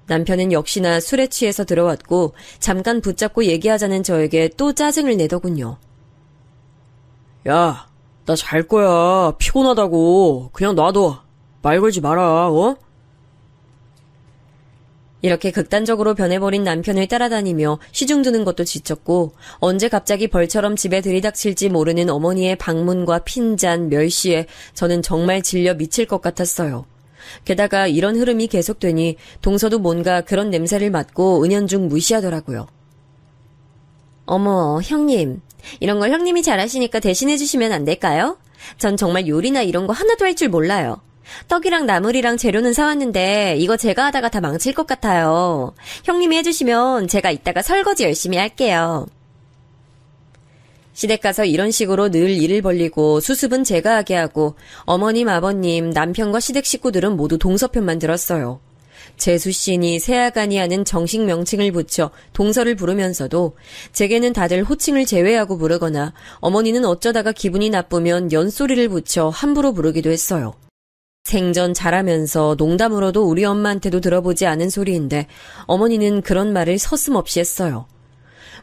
남편은 역시나 술에 취해서 들어왔고 잠깐 붙잡고 얘기하자는 저에게 또 짜증을 내더군요. 야, 나 잘 거야. 피곤하다고. 그냥 놔둬. 말 걸지 마라, 어? 이렇게 극단적으로 변해버린 남편을 따라다니며 시중드는 것도 지쳤고 언제 갑자기 벌처럼 집에 들이닥칠지 모르는 어머니의 방문과 핀잔, 멸시에 저는 정말 질려 미칠 것 같았어요. 게다가 이런 흐름이 계속되니 동서도 뭔가 그런 냄새를 맡고 은연중 무시하더라고요. 어머, 형님. 이런 걸 형님이 잘하시니까 대신해 주시면 안 될까요? 전 정말 요리나 이런 거 하나도 할 줄 몰라요. 떡이랑 나물이랑 재료는 사왔는데 이거 제가 하다가 다 망칠 것 같아요. 형님이 해주시면 제가 이따가 설거지 열심히 할게요. 시댁 가서 이런 식으로 늘 일을 벌리고 수습은 제가 하게 하고 어머님, 아버님, 남편과 시댁 식구들은 모두 동서편만 들었어요. 재수씨니 새아가니 하는 정식 명칭을 붙여 동서를 부르면서도 제게는 다들 호칭을 제외하고 부르거나 어머니는 어쩌다가 기분이 나쁘면 연소리를 붙여 함부로 부르기도 했어요. 생전 잘하면서 농담으로도 우리 엄마한테도 들어보지 않은 소리인데 어머니는 그런 말을 서슴없이 했어요.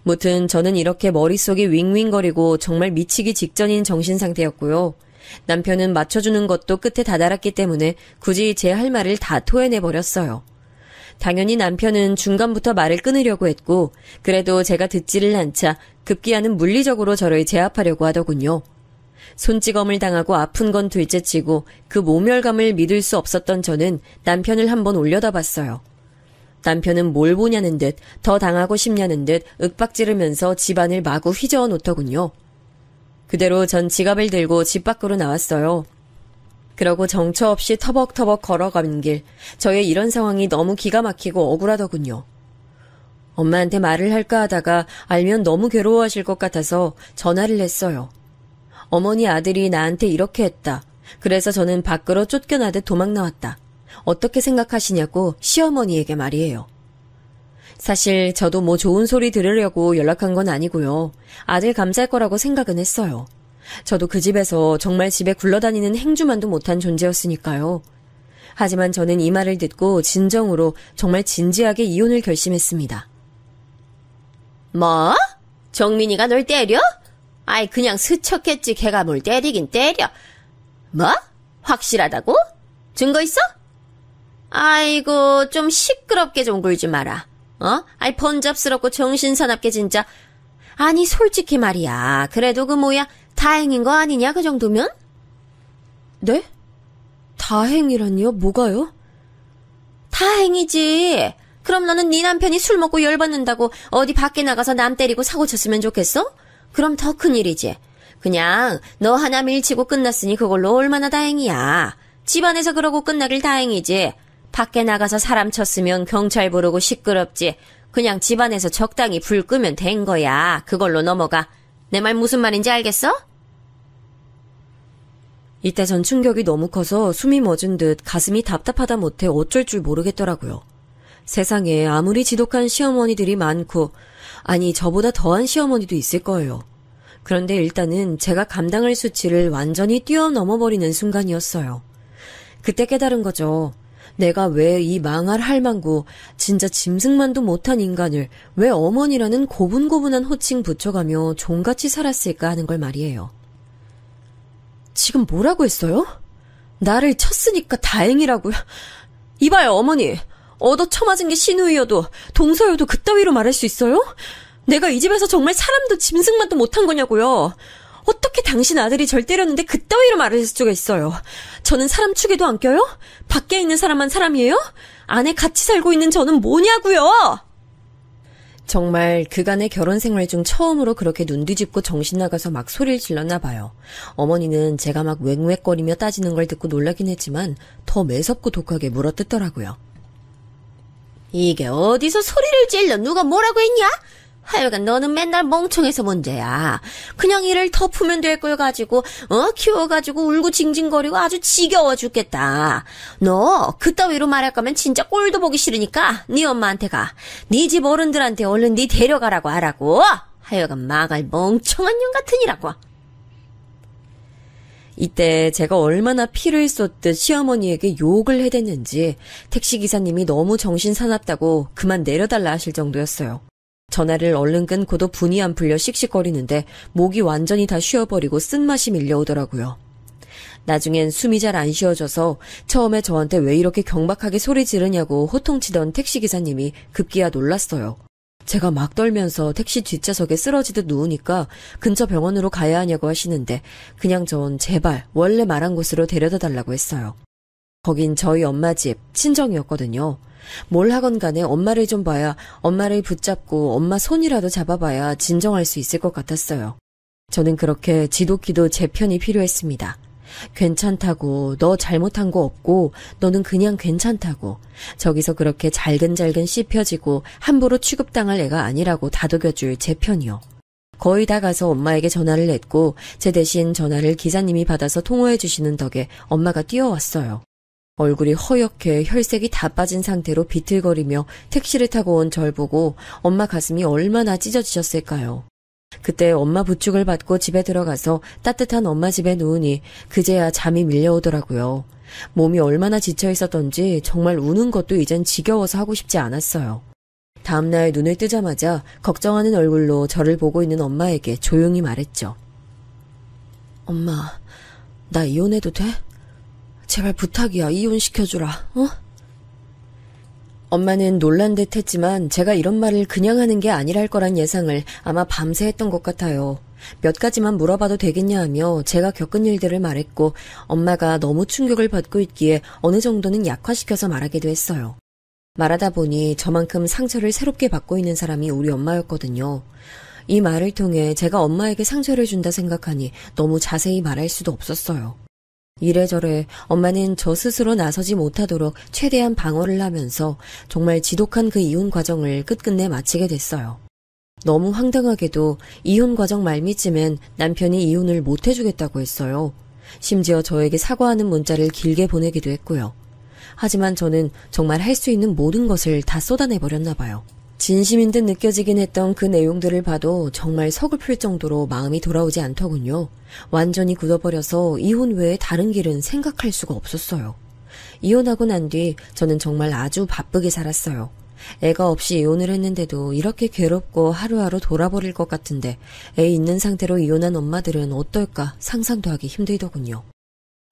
무튼 저는 이렇게 머릿속이 윙윙거리고 정말 미치기 직전인 정신상태였고요. 남편은 맞춰주는 것도 끝에 다다랐기 때문에 굳이 제 할 말을 다 토해내버렸어요. 당연히 남편은 중간부터 말을 끊으려고 했고 그래도 제가 듣지를 않자 급기야는 물리적으로 저를 제압하려고 하더군요. 손찌검을 당하고 아픈 건 둘째치고 그 모멸감을 믿을 수 없었던 저는 남편을 한번 올려다봤어요. 남편은 뭘 보냐는 듯 더 당하고 싶냐는 듯 윽박지르면서 집안을 마구 휘저어 놓더군요. 그대로 전 지갑을 들고 집 밖으로 나왔어요. 그러고 정처 없이 터벅터벅 걸어가는 길, 저의 이런 상황이 너무 기가 막히고 억울하더군요. 엄마한테 말을 할까 하다가 알면 너무 괴로워하실 것 같아서 전화를 했어요. 어머니 아들이 나한테 이렇게 했다. 그래서 저는 밖으로 쫓겨나듯 도망 나왔다. 어떻게 생각하시냐고 시어머니에게 말이에요. 사실 저도 뭐 좋은 소리 들으려고 연락한 건 아니고요. 아들 감쌀 거라고 생각은 했어요. 저도 그 집에서 정말 집에 굴러다니는 행주만도 못한 존재였으니까요. 하지만 저는 이 말을 듣고 진정으로 정말 진지하게 이혼을 결심했습니다. 뭐? 정민이가 널 때려? 아이, 그냥 스쳤겠지. 걔가 뭘 때리긴 때려. 뭐? 확실하다고? 증거 있어? 아이고, 좀 시끄럽게 좀 굴지 마라. 아이, 번잡스럽고 정신사납게 진짜. 아니, 솔직히 말이야. 그래도 그 뭐야, 다행인 거 아니냐, 그 정도면? 네? 다행이라니요? 뭐가요? 다행이지. 그럼 너는 네 남편이 술 먹고 열받는다고 어디 밖에 나가서 남 때리고 사고 쳤으면 좋겠어? 그럼 더 큰일이지. 그냥 너 하나 밀치고 끝났으니 그걸로 얼마나 다행이야. 집안에서 그러고 끝나길 다행이지. 밖에 나가서 사람 쳤으면 경찰 부르고 시끄럽지. 그냥 집안에서 적당히 불 끄면 된 거야. 그걸로 넘어가. 내 말 무슨 말인지 알겠어? 이때 전 충격이 너무 커서 숨이 멎은 듯 가슴이 답답하다 못해 어쩔 줄 모르겠더라고요. 세상에 아무리 지독한 시어머니들이 많고, 아니 저보다 더한 시어머니도 있을 거예요. 그런데 일단은 제가 감당할 수치를 완전히 뛰어넘어버리는 순간이었어요. 그때 깨달은 거죠. 내가 왜 이 망할 할망구, 진짜 짐승만도 못한 인간을 왜 어머니라는 고분고분한 호칭 붙여가며 종같이 살았을까 하는 걸 말이에요. 지금 뭐라고 했어요? 나를 쳤으니까 다행이라고요? 이봐요, 어머니. 얻어 쳐맞은 게 신우이여도 동서여도 그따위로 말할 수 있어요? 내가 이 집에서 정말 사람도 짐승만도 못한 거냐고요. 어떻게 당신 아들이 절 때렸는데 그따위로 말할 수가 있어요. 저는 사람 축에도 안 껴요? 밖에 있는 사람만 사람이에요? 안에 같이 살고 있는 저는 뭐냐고요? 정말 그간의 결혼 생활 중 처음으로 그렇게 눈 뒤집고 정신 나가서 막 소리를 질렀나 봐요. 어머니는 제가 막 웽웽거리며 따지는 걸 듣고 놀라긴 했지만 더 매섭고 독하게 물어뜯더라고요. 이게 어디서 소리를 찔러? 누가 뭐라고 했냐? 하여간 너는 맨날 멍청해서 문제야. 그냥 이를 덮으면 될 걸 가지고 키워가지고 울고 징징거리고 아주 지겨워 죽겠다. 너 그따위로 말할 거면 진짜 꼴도 보기 싫으니까 네 엄마한테 가. 네 집 어른들한테 얼른 네 데려가라고 하라고. 하여간 망할 멍청한 년 같으니라고. 이때 제가 얼마나 피를 쏟듯 시어머니에게 욕을 해댔는지 택시기사님이 너무 정신 사납다고 그만 내려달라 하실 정도였어요. 전화를 얼른 끊고도 분이 안 풀려 씩씩거리는데 목이 완전히 다 쉬어버리고 쓴맛이 밀려오더라고요. 나중엔 숨이 잘 안 쉬어져서 처음에 저한테 왜 이렇게 경박하게 소리 지르냐고 호통치던 택시기사님이 급기야 놀랐어요. 제가 막 떨면서 택시 뒷좌석에 쓰러지듯 누우니까 근처 병원으로 가야 하냐고 하시는데 그냥 전 제발 원래 말한 곳으로 데려다 달라고 했어요. 거긴 저희 엄마 집, 친정이었거든요. 뭘 하건 간에 엄마를 좀 봐야, 엄마를 붙잡고 엄마 손이라도 잡아봐야 진정할 수 있을 것 같았어요. 저는 그렇게 지독히도 제 편이 필요했습니다. 괜찮다고, 너 잘못한 거 없고 너는 그냥 괜찮다고, 저기서 그렇게 잘근잘근 씹혀지고 함부로 취급당할 애가 아니라고 다독여줄 제 편이요. 거의 다 가서 엄마에게 전화를 냈고 제 대신 전화를 기사님이 받아서 통화해 주시는 덕에 엄마가 뛰어왔어요. 얼굴이 허옇게 혈색이 다 빠진 상태로 비틀거리며 택시를 타고 온 절 보고 엄마 가슴이 얼마나 찢어지셨을까요. 그때 엄마 부축을 받고 집에 들어가서 따뜻한 엄마 집에 누우니 그제야 잠이 밀려오더라고요. 몸이 얼마나 지쳐 있었던지 정말 우는 것도 이젠 지겨워서 하고 싶지 않았어요. 다음날 눈을 뜨자마자 걱정하는 얼굴로 저를 보고 있는 엄마에게 조용히 말했죠. 엄마, 나 이혼해도 돼? 제발 부탁이야, 이혼시켜주라, 어? 엄마는 놀란 듯 했지만 제가 이런 말을 그냥 하는 게 아니랄 거란 예상을 아마 밤새 했던 것 같아요. 몇 가지만 물어봐도 되겠냐 하며 제가 겪은 일들을 말했고 엄마가 너무 충격을 받고 있기에 어느 정도는 약화시켜서 말하기도 했어요. 말하다 보니 저만큼 상처를 새롭게 받고 있는 사람이 우리 엄마였거든요. 이 말을 통해 제가 엄마에게 상처를 준다 생각하니 너무 자세히 말할 수도 없었어요. 이래저래 엄마는 저 스스로 나서지 못하도록 최대한 방어를 하면서 정말 지독한 그 이혼 과정을 끝끝내 마치게 됐어요. 너무 황당하게도 이혼 과정 말미쯤엔 남편이 이혼을 못 해주겠다고 했어요. 심지어 저에게 사과하는 문자를 길게 보내기도 했고요. 하지만 저는 정말 할 수 있는 모든 것을 다 쏟아내버렸나 봐요. 진심인 듯 느껴지긴 했던 그 내용들을 봐도 정말 서글플 정도로 마음이 돌아오지 않더군요. 완전히 굳어버려서 이혼 외에 다른 길은 생각할 수가 없었어요. 이혼하고 난 뒤 저는 정말 아주 바쁘게 살았어요. 애가 없이 이혼을 했는데도 이렇게 괴롭고 하루하루 돌아버릴 것 같은데 애 있는 상태로 이혼한 엄마들은 어떨까 상상도 하기 힘들더군요.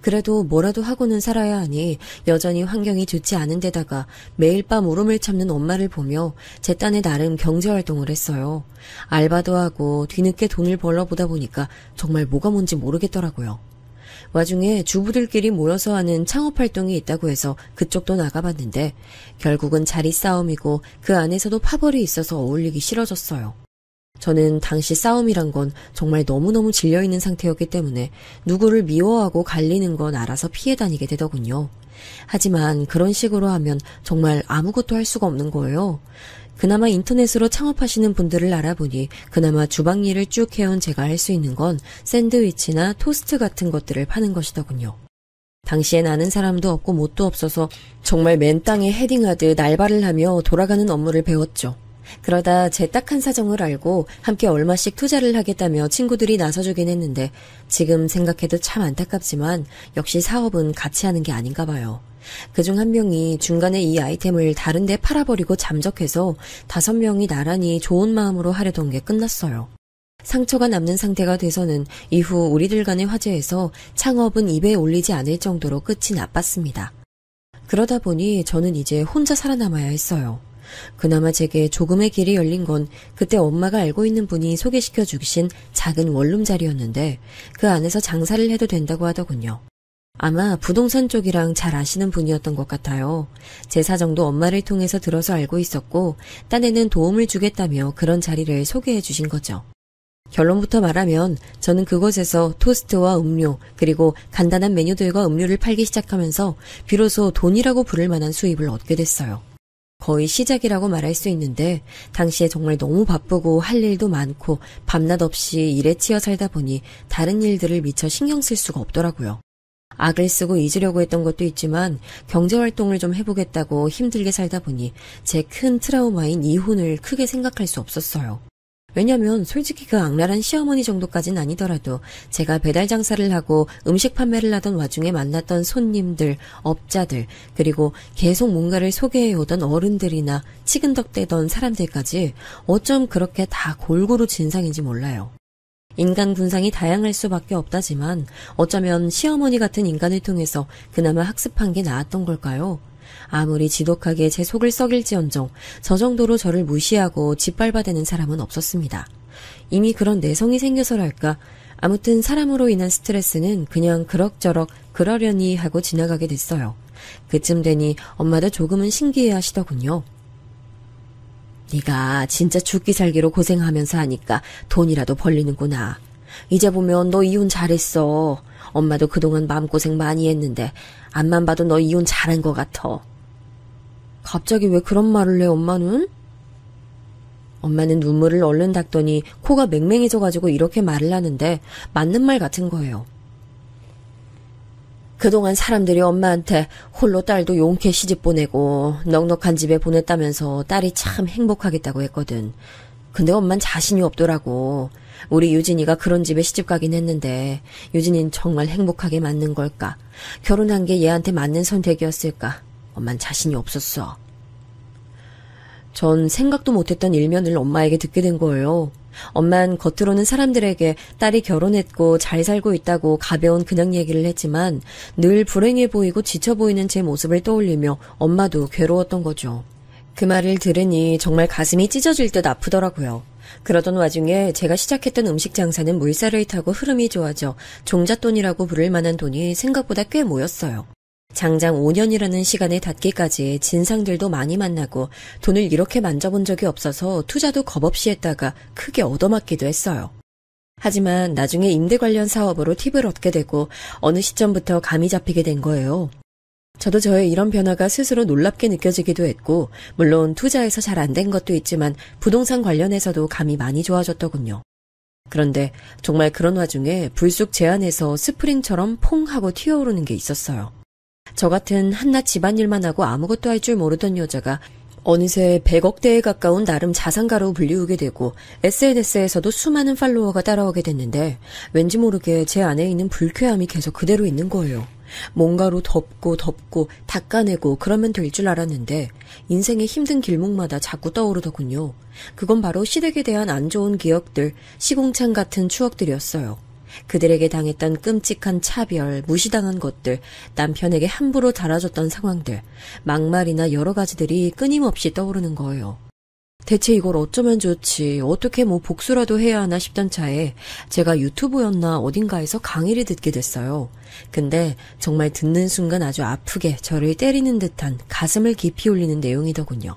그래도 뭐라도 하고는 살아야 하니 여전히 환경이 좋지 않은 데다가 매일 밤 울음을 참는 엄마를 보며 제 딴에 나름 경제활동을 했어요. 알바도 하고 뒤늦게 돈을 벌러보다 보니까 정말 뭐가 뭔지 모르겠더라고요. 와중에 주부들끼리 모여서 하는 창업활동이 있다고 해서 그쪽도 나가봤는데 결국은 자리 싸움이고 그 안에서도 파벌이 있어서 어울리기 싫어졌어요. 저는 당시 싸움이란 건 정말 너무너무 질려있는 상태였기 때문에 누구를 미워하고 갈리는 건 알아서 피해 다니게 되더군요. 하지만 그런 식으로 하면 정말 아무것도 할 수가 없는 거예요. 그나마 인터넷으로 창업하시는 분들을 알아보니 그나마 주방 일을 쭉 해온 제가 할 수 있는 건 샌드위치나 토스트 같은 것들을 파는 것이더군요. 당시엔 아는 사람도 없고 뭣도 없어서 정말 맨 땅에 헤딩하듯 알바를 하며 돌아가는 업무를 배웠죠. 그러다 제 딱한 사정을 알고 함께 얼마씩 투자를 하겠다며 친구들이 나서주긴 했는데 지금 생각해도 참 안타깝지만 역시 사업은 같이 하는 게 아닌가 봐요. 그중 한 명이 중간에 이 아이템을 다른 데 팔아버리고 잠적해서 5명이 나란히 좋은 마음으로 하려던 게 끝났어요. 상처가 남는 상태가 돼서는 이후 우리들 간의 화제에서 창업은 입에 올리지 않을 정도로 끝이 나빴습니다. 그러다 보니 저는 이제 혼자 살아남아야 했어요. 그나마 제게 조금의 길이 열린 건 그때 엄마가 알고 있는 분이 소개시켜 주신 작은 원룸 자리였는데 그 안에서 장사를 해도 된다고 하더군요. 아마 부동산 쪽이랑 잘 아시는 분이었던 것 같아요. 제 사정도 엄마를 통해서 들어서 알고 있었고 딴에는 도움을 주겠다며 그런 자리를 소개해 주신 거죠. 결론부터 말하면 저는 그곳에서 토스트와 음료 그리고 간단한 메뉴들과 음료를 팔기 시작하면서 비로소 돈이라고 부를 만한 수입을 얻게 됐어요. 거의 시작이라고 말할 수 있는데 당시에 정말 너무 바쁘고 할 일도 많고 밤낮 없이 일에 치여 살다 보니 다른 일들을 미처 신경 쓸 수가 없더라고요. 악을 쓰고 잊으려고 했던 것도 있지만 경제활동을 좀 해보겠다고 힘들게 살다 보니 제 큰 트라우마인 이혼을 크게 생각할 수 없었어요. 왜냐면 솔직히 그 악랄한 시어머니 정도까진 아니더라도 제가 배달 장사를 하고 음식 판매를 하던 와중에 만났던 손님들, 업자들, 그리고 계속 뭔가를 소개해오던 어른들이나 치근덕대던 사람들까지 어쩜 그렇게 다 골고루 진상인지 몰라요. 인간 군상이 다양할 수밖에 없다지만 어쩌면 시어머니 같은 인간을 통해서 그나마 학습한 게 나았던 걸까요? 아무리 지독하게 제 속을 썩일지언정 저 정도로 저를 무시하고 짓밟아대는 사람은 없었습니다. 이미 그런 내성이 생겨서랄까 아무튼 사람으로 인한 스트레스는 그냥 그럭저럭 그러려니 하고 지나가게 됐어요. 그쯤 되니 엄마도 조금은 신기해 하시더군요. 네가 진짜 죽기 살기로 고생하면서 하니까 돈이라도 벌리는구나. 이제 보면 너 이혼 잘했어. 엄마도 그동안 마음고생 많이 했는데 앞만 봐도 너 이혼 잘한 것 같아. 갑자기 왜 그런 말을 해, 엄마는? 엄마는 눈물을 얼른 닦더니 코가 맹맹해져가지고 이렇게 말을 하는데 맞는 말 같은 거예요. 그동안 사람들이 엄마한테 홀로 딸도 용케 시집 보내고 넉넉한 집에 보냈다면서 딸이 참 행복하겠다고 했거든. 근데 엄만 자신이 없더라고. 우리 유진이가 그런 집에 시집 가긴 했는데 유진이는 정말 행복하게 맞는 걸까? 결혼한 게 얘한테 맞는 선택이었을까? 엄만 자신이 없었어. 전 생각도 못했던 일면을 엄마에게 듣게 된 거예요. 엄만 겉으로는 사람들에게 딸이 결혼했고 잘 살고 있다고 가벼운 그냥 얘기를 했지만 늘 불행해 보이고 지쳐 보이는 제 모습을 떠올리며 엄마도 괴로웠던 거죠. 그 말을 들으니 정말 가슴이 찢어질 듯 아프더라고요. 그러던 와중에 제가 시작했던 음식 장사는 물살을 타고 흐름이 좋아져 종잣돈이라고 부를 만한 돈이 생각보다 꽤 모였어요. 장장 5년이라는 시간에 닿기까지 진상들도 많이 만나고 돈을 이렇게 만져본 적이 없어서 투자도 겁없이 했다가 크게 얻어맞기도 했어요. 하지만 나중에 임대 관련 사업으로 팁을 얻게 되고 어느 시점부터 감이 잡히게 된 거예요. 저도 저의 이런 변화가 스스로 놀랍게 느껴지기도 했고 물론 투자에서 잘 안 된 것도 있지만 부동산 관련해서도 감이 많이 좋아졌더군요. 그런데 정말 그런 와중에 불쑥 제 안에서 스프링처럼 퐁 하고 튀어오르는 게 있었어요. 저 같은 한낱 집안일만 하고 아무것도 할 줄 모르던 여자가 어느새 100억대에 가까운 나름 자산가로 불리우게 되고 SNS에서도 수많은 팔로워가 따라오게 됐는데 왠지 모르게 제 안에 있는 불쾌함이 계속 그대로 있는 거예요. 뭔가로 덮고 닦아내고 그러면 될 줄 알았는데 인생의 힘든 길목마다 자꾸 떠오르더군요. 그건 바로 시댁에 대한 안 좋은 기억들, 시궁창 같은 추억들이었어요. 그들에게 당했던 끔찍한 차별, 무시당한 것들, 남편에게 함부로 달아줬던 상황들, 막말이나 여러 가지들이 끊임없이 떠오르는 거예요. 대체 이걸 어쩌면 좋지, 어떻게 복수라도 해야 하나 싶던 차에 제가 유튜브였나 어딘가에서 강의를 듣게 됐어요. 근데 정말 듣는 순간 아주 아프게 저를 때리는 듯한 가슴을 깊이 울리는 내용이더군요.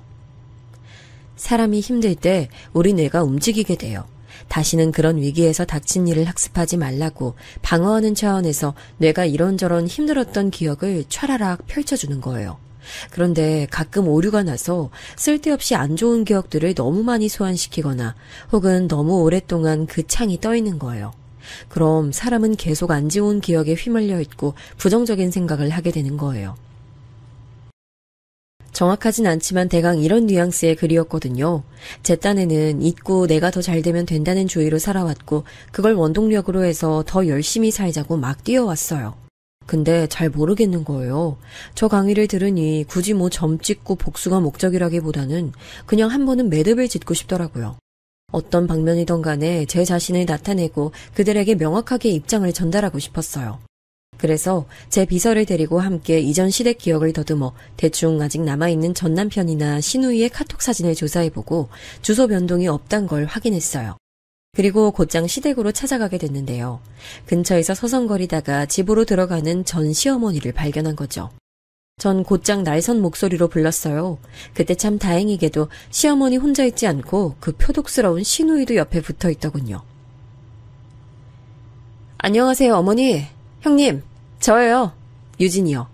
사람이 힘들 때 우리 뇌가 움직이게 돼요. 다시는 그런 위기에서 닥친 일을 학습하지 말라고 방어하는 차원에서 뇌가 이런저런 힘들었던 기억을 촤라락 펼쳐주는 거예요. 그런데 가끔 오류가 나서 쓸데없이 안 좋은 기억들을 너무 많이 소환시키거나 혹은 너무 오랫동안 그 창이 떠 있는 거예요. 그럼 사람은 계속 안 좋은 기억에 휘말려 있고 부정적인 생각을 하게 되는 거예요. 정확하진 않지만 대강 이런 뉘앙스의 글이었거든요. 제 딴에는 잊고 내가 더 잘되면 된다는 주의로 살아왔고 그걸 원동력으로 해서 더 열심히 살자고 막 뛰어왔어요. 근데 잘 모르겠는 거예요. 저 강의를 들으니 굳이 점 찍고 복수가 목적이라기보다는 그냥 한 번은 매듭을 짓고 싶더라고요. 어떤 방면이든 간에 제 자신을 나타내고 그들에게 명확하게 입장을 전달하고 싶었어요. 그래서 제 비서를 데리고 함께 이전 시댁 기억을 더듬어 대충 아직 남아있는 전 남편이나 시누이의 카톡 사진을 조사해보고 주소 변동이 없단 걸 확인했어요. 그리고 곧장 시댁으로 찾아가게 됐는데요. 근처에서 서성거리다가 집으로 들어가는 전 시어머니를 발견한 거죠. 전 곧장 날선 목소리로 불렀어요. 그때 참 다행히게도 시어머니 혼자 있지 않고 그 표독스러운 시누이도 옆에 붙어 있더군요. 안녕하세요, 어머니. 형님, 저예요. 유진이요.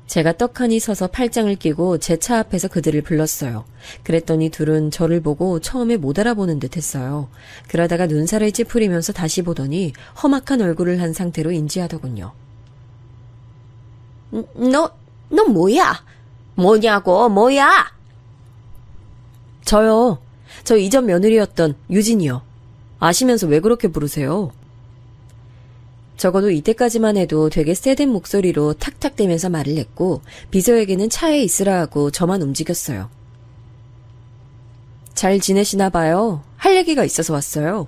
제가 떡하니 서서 팔짱을 끼고 제 차 앞에서 그들을 불렀어요. 그랬더니 둘은 저를 보고 처음에 못 알아보는 듯 했어요. 그러다가 눈살을 찌푸리면서 다시 보더니 험악한 얼굴을 한 상태로 인지하더군요. 너 뭐야? 뭐냐고, 뭐야? 저요. 저 이전 며느리였던 유진이요. 아시면서 왜 그렇게 부르세요? 적어도 이때까지만 해도 되게 세된 목소리로 탁탁대면서 말을 했고 비서에게는 차에 있으라 하고 저만 움직였어요. 잘 지내시나 봐요. 할 얘기가 있어서 왔어요.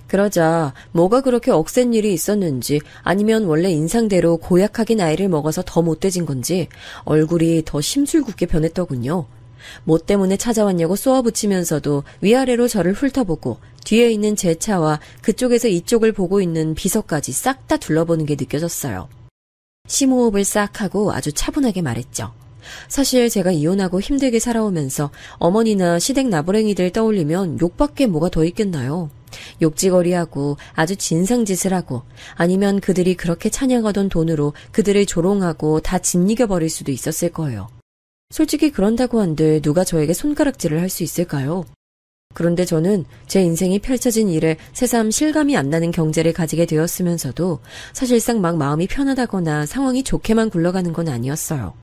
그러자 뭐가 그렇게 억센 일이 있었는지 아니면 원래 인상대로 고약하게 나이를 먹어서 더 못돼진 건지 얼굴이 더 심술궂게 변했더군요. 뭐 때문에 찾아왔냐고 쏘아붙이면서도 위아래로 저를 훑어보고 뒤에 있는 제 차와 그쪽에서 이쪽을 보고 있는 비서까지 싹 다 둘러보는 게 느껴졌어요. 심호흡을 싹 하고 아주 차분하게 말했죠. 사실 제가 이혼하고 힘들게 살아오면서 어머니나 시댁 나부랭이들 떠올리면 욕밖에 뭐가 더 있겠나요? 욕지거리하고 아주 진상짓을 하고 아니면 그들이 그렇게 찬양하던 돈으로 그들을 조롱하고 다 짓이겨버릴 수도 있었을 거예요. 솔직히 그런다고 한들 누가 저에게 손가락질을 할 수 있을까요? 그런데 저는 제 인생이 펼쳐진 일에 새삼 실감이 안 나는 경제를 가지게 되었으면서도 사실상 막 마음이 편하다거나 상황이 좋게만 굴러가는 건 아니었어요.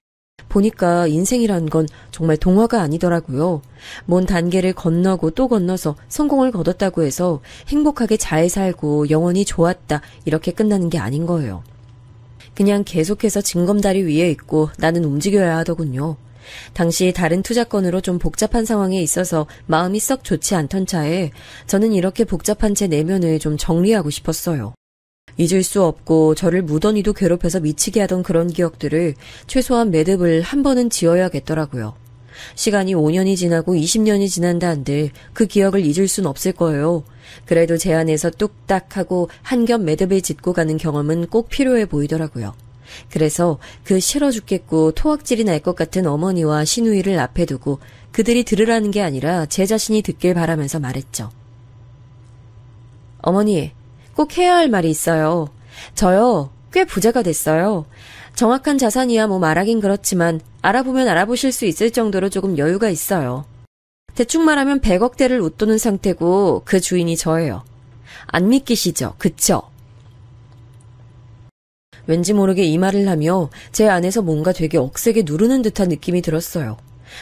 보니까 인생이란 건 정말 동화가 아니더라고요. 먼 단계를 건너고 또 건너서 성공을 거뒀다고 해서 행복하게 잘 살고 영원히 좋았다 이렇게 끝나는 게 아닌 거예요. 그냥 계속해서 징검다리 위에 있고 나는 움직여야 하더군요. 당시 다른 투자건으로 좀 복잡한 상황에 있어서 마음이 썩 좋지 않던 차에 저는 이렇게 복잡한 제 내면을 좀 정리하고 싶었어요. 잊을 수 없고 저를 무던히도 괴롭혀서 미치게 하던 그런 기억들을 최소한 매듭을 한 번은 지어야겠더라고요. 시간이 5년이 지나고 20년이 지난다 한들 그 기억을 잊을 순 없을 거예요. 그래도 제 안에서 뚝딱 하고 한 겹 매듭을 짓고 가는 경험은 꼭 필요해 보이더라고요. 그래서 그 싫어 죽겠고 토악질이 날 것 같은 어머니와 시누이를 앞에 두고 그들이 들으라는 게 아니라 제 자신이 듣길 바라면서 말했죠. 어머니, 꼭 해야 할 말이 있어요. 저요, 꽤 부자가 됐어요. 정확한 자산이야 뭐 말하긴 그렇지만 알아보면 알아보실 수 있을 정도로 조금 여유가 있어요. 대충 말하면 100억대를 웃도는 상태고 그 주인이 저예요. 안 믿기시죠? 그쵸? 왠지 모르게 이 말을 하며 제 안에서 뭔가 되게 억세게 누르는 듯한 느낌이 들었어요.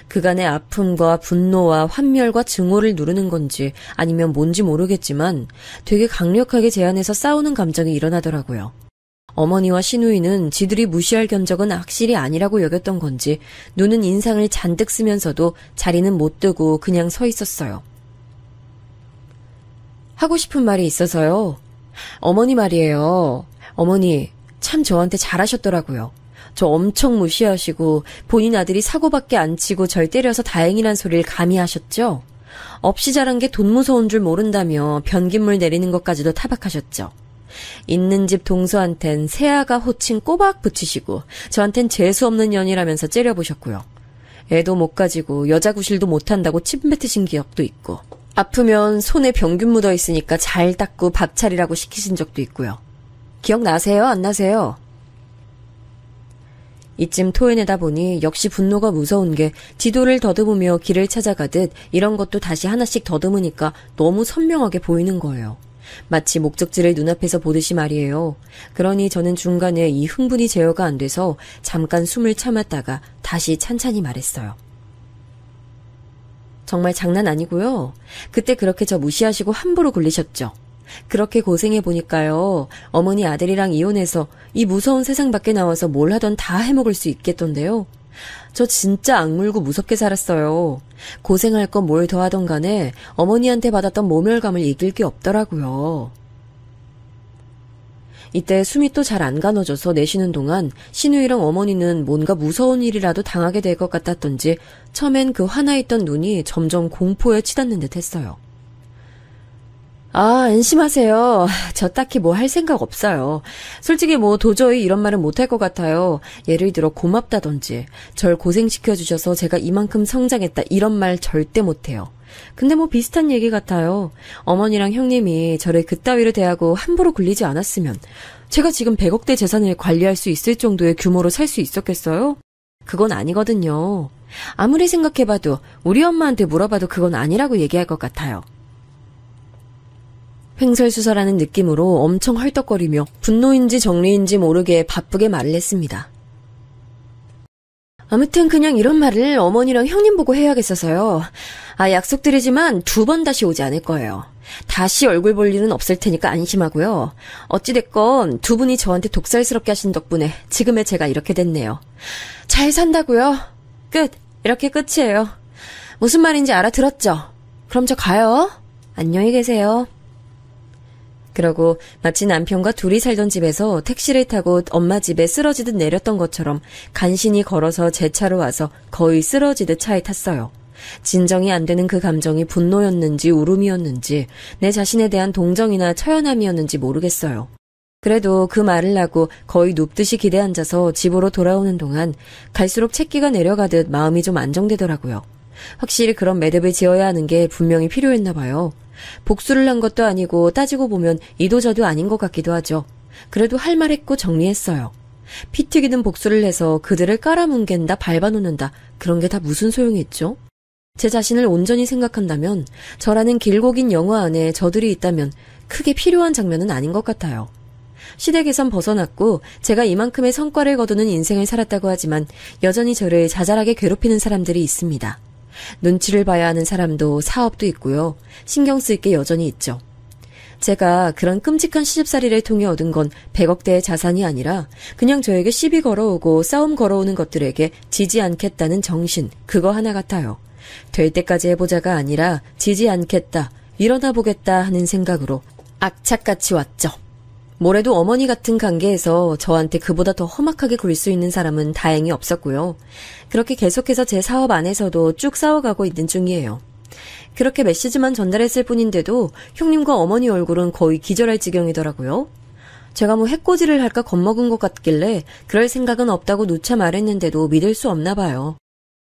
그간의 아픔과 분노와 환멸과 증오를 누르는 건지 아니면 뭔지 모르겠지만 되게 강력하게 제 안에서 싸우는 감정이 일어나더라고요. 어머니와 시누이는 지들이 무시할 견적은 악실이 아니라고 여겼던 건지 눈은 인상을 잔뜩 쓰면서도 자리는 못 뜨고 그냥 서 있었어요. 하고 싶은 말이 있어서요. 어머니 말이에요. 어머니 참 저한테 잘하셨더라고요. 저 엄청 무시하시고 본인 아들이 사고밖에 안 치고 절 때려서 다행이란 소리를 감히 하셨죠? 없이 자란 게 돈 무서운 줄 모른다며 변기물 내리는 것까지도 타박하셨죠. 있는 집 동서한텐 새아가 호칭 꼬박 붙이시고 저한텐 재수없는 년이라면서 째려보셨고요. 애도 못 가지고 여자 구실도 못한다고 침 뱉으신 기억도 있고 아프면 손에 병균 묻어 있으니까 잘 닦고 밥 차리라고 시키신 적도 있고요. 기억나세요? 안 나세요? 이쯤 토해내다 보니 역시 분노가 무서운 게 지도를 더듬으며 길을 찾아가듯 이런 것도 다시 하나씩 더듬으니까 너무 선명하게 보이는 거예요. 마치 목적지를 눈앞에서 보듯이 말이에요. 그러니 저는 중간에 이 흥분이 제어가 안 돼서 잠깐 숨을 참았다가 다시 찬찬히 말했어요. 정말 장난 아니고요. 그때 그렇게 저 무시하시고 함부로 굴리셨죠. 그렇게 고생해보니까요. 어머니 아들이랑 이혼해서 이 무서운 세상 밖에 나와서 뭘 하던 다 해먹을 수 있겠던데요. 저 진짜 악물고 무섭게 살았어요. 고생할 건 뭘 더하던 간에 어머니한테 받았던 모멸감을 이길 게 없더라고요. 이때 숨이 또 잘 안 가눠져서 내쉬는 동안 신우이랑 어머니는 뭔가 무서운 일이라도 당하게 될 것 같았던지 처음엔 그 화나있던 눈이 점점 공포에 치닫는 듯 했어요. 안심하세요. 저 딱히 뭐 할 생각 없어요. 솔직히 뭐 도저히 이런 말은 못할 것 같아요. 예를 들어 고맙다던지 절 고생시켜주셔서 제가 이만큼 성장했다 이런 말 절대 못해요. 근데 뭐 비슷한 얘기 같아요. 어머니랑 형님이 저를 그따위로 대하고 함부로 굴리지 않았으면 제가 지금 100억대 재산을 관리할 수 있을 정도의 규모로 살 수 있었겠어요? 그건 아니거든요. 아무리 생각해봐도 우리 엄마한테 물어봐도 그건 아니라고 얘기할 것 같아요. 횡설수설하는 느낌으로 엄청 헐떡거리며 분노인지 정리인지 모르게 바쁘게 말을 했습니다. 아무튼 그냥 이런 말을 어머니랑 형님 보고 해야겠어서요. 약속드리지만 2번 다시 오지 않을 거예요. 다시 얼굴 볼 일은 없을 테니까 안심하고요. 어찌됐건 두 분이 저한테 독살스럽게 하신 덕분에 지금의 제가 이렇게 됐네요. 잘 산다고요? 끝. 이렇게 끝이에요. 무슨 말인지 알아들었죠? 그럼 저 가요. 안녕히 계세요. 그러고 마치 남편과 둘이 살던 집에서 택시를 타고 엄마 집에 쓰러지듯 내렸던 것처럼 간신히 걸어서 제 차로 와서 거의 쓰러지듯 차에 탔어요. 진정이 안 되는 그 감정이 분노였는지 울음이었는지 내 자신에 대한 동정이나 처연함이었는지 모르겠어요. 그래도 그 말을 하고 거의 눕듯이 기대 앉아서 집으로 돌아오는 동안 갈수록 채기가 내려가듯 마음이 좀 안정되더라고요. 확실히 그런 매듭을 지어야 하는 게 분명히 필요했나 봐요. 복수를 한 것도 아니고 따지고 보면 이도저도 아닌 것 같기도 하죠. 그래도 할 말 했고 정리했어요. 피 튀기는 복수를 해서 그들을 깔아뭉갠다 밟아놓는다 그런 게 다 무슨 소용이 있죠? 제 자신을 온전히 생각한다면 저라는 길고 긴 영화 안에 저들이 있다면 크게 필요한 장면은 아닌 것 같아요. 시댁에선 벗어났고 제가 이만큼의 성과를 거두는 인생을 살았다고 하지만 여전히 저를 자잘하게 괴롭히는 사람들이 있습니다. 눈치를 봐야 하는 사람도 사업도 있고요. 신경 쓸 게 여전히 있죠. 제가 그런 끔찍한 시집살이를 통해 얻은 건 100억대의 자산이 아니라 그냥 저에게 시비 걸어오고 싸움 걸어오는 것들에게 지지 않겠다는 정신, 그거 하나 같아요. 될 때까지 해보자가 아니라 지지 않겠다, 일어나 보겠다 하는 생각으로 악착같이 왔죠. 뭐래도 어머니 같은 관계에서 저한테 그보다 더 험악하게 굴 수 있는 사람은 다행히 없었고요. 그렇게 계속해서 제 사업 안에서도 쭉 싸워가고 있는 중이에요. 그렇게 메시지만 전달했을 뿐인데도 형님과 어머니 얼굴은 거의 기절할 지경이더라고요. 제가 뭐 해코지를 할까 겁먹은 것 같길래 그럴 생각은 없다고 누차 말했는데도 믿을 수 없나 봐요.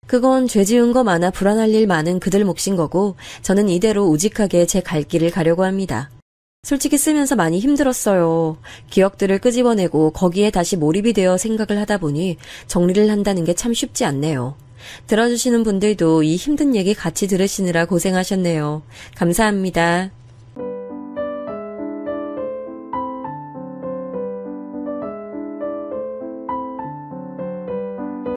그건 죄 지은 거 많아 불안할 일 많은 그들 몫인 거고 저는 이대로 우직하게 제 갈 길을 가려고 합니다. 솔직히 쓰면서 많이 힘들었어요. 기억들을 끄집어내고 거기에 다시 몰입이 되어 생각을 하다 보니 정리를 한다는 게 참 쉽지 않네요. 들어주시는 분들도 이 힘든 얘기 같이 들으시느라 고생하셨네요. 감사합니다.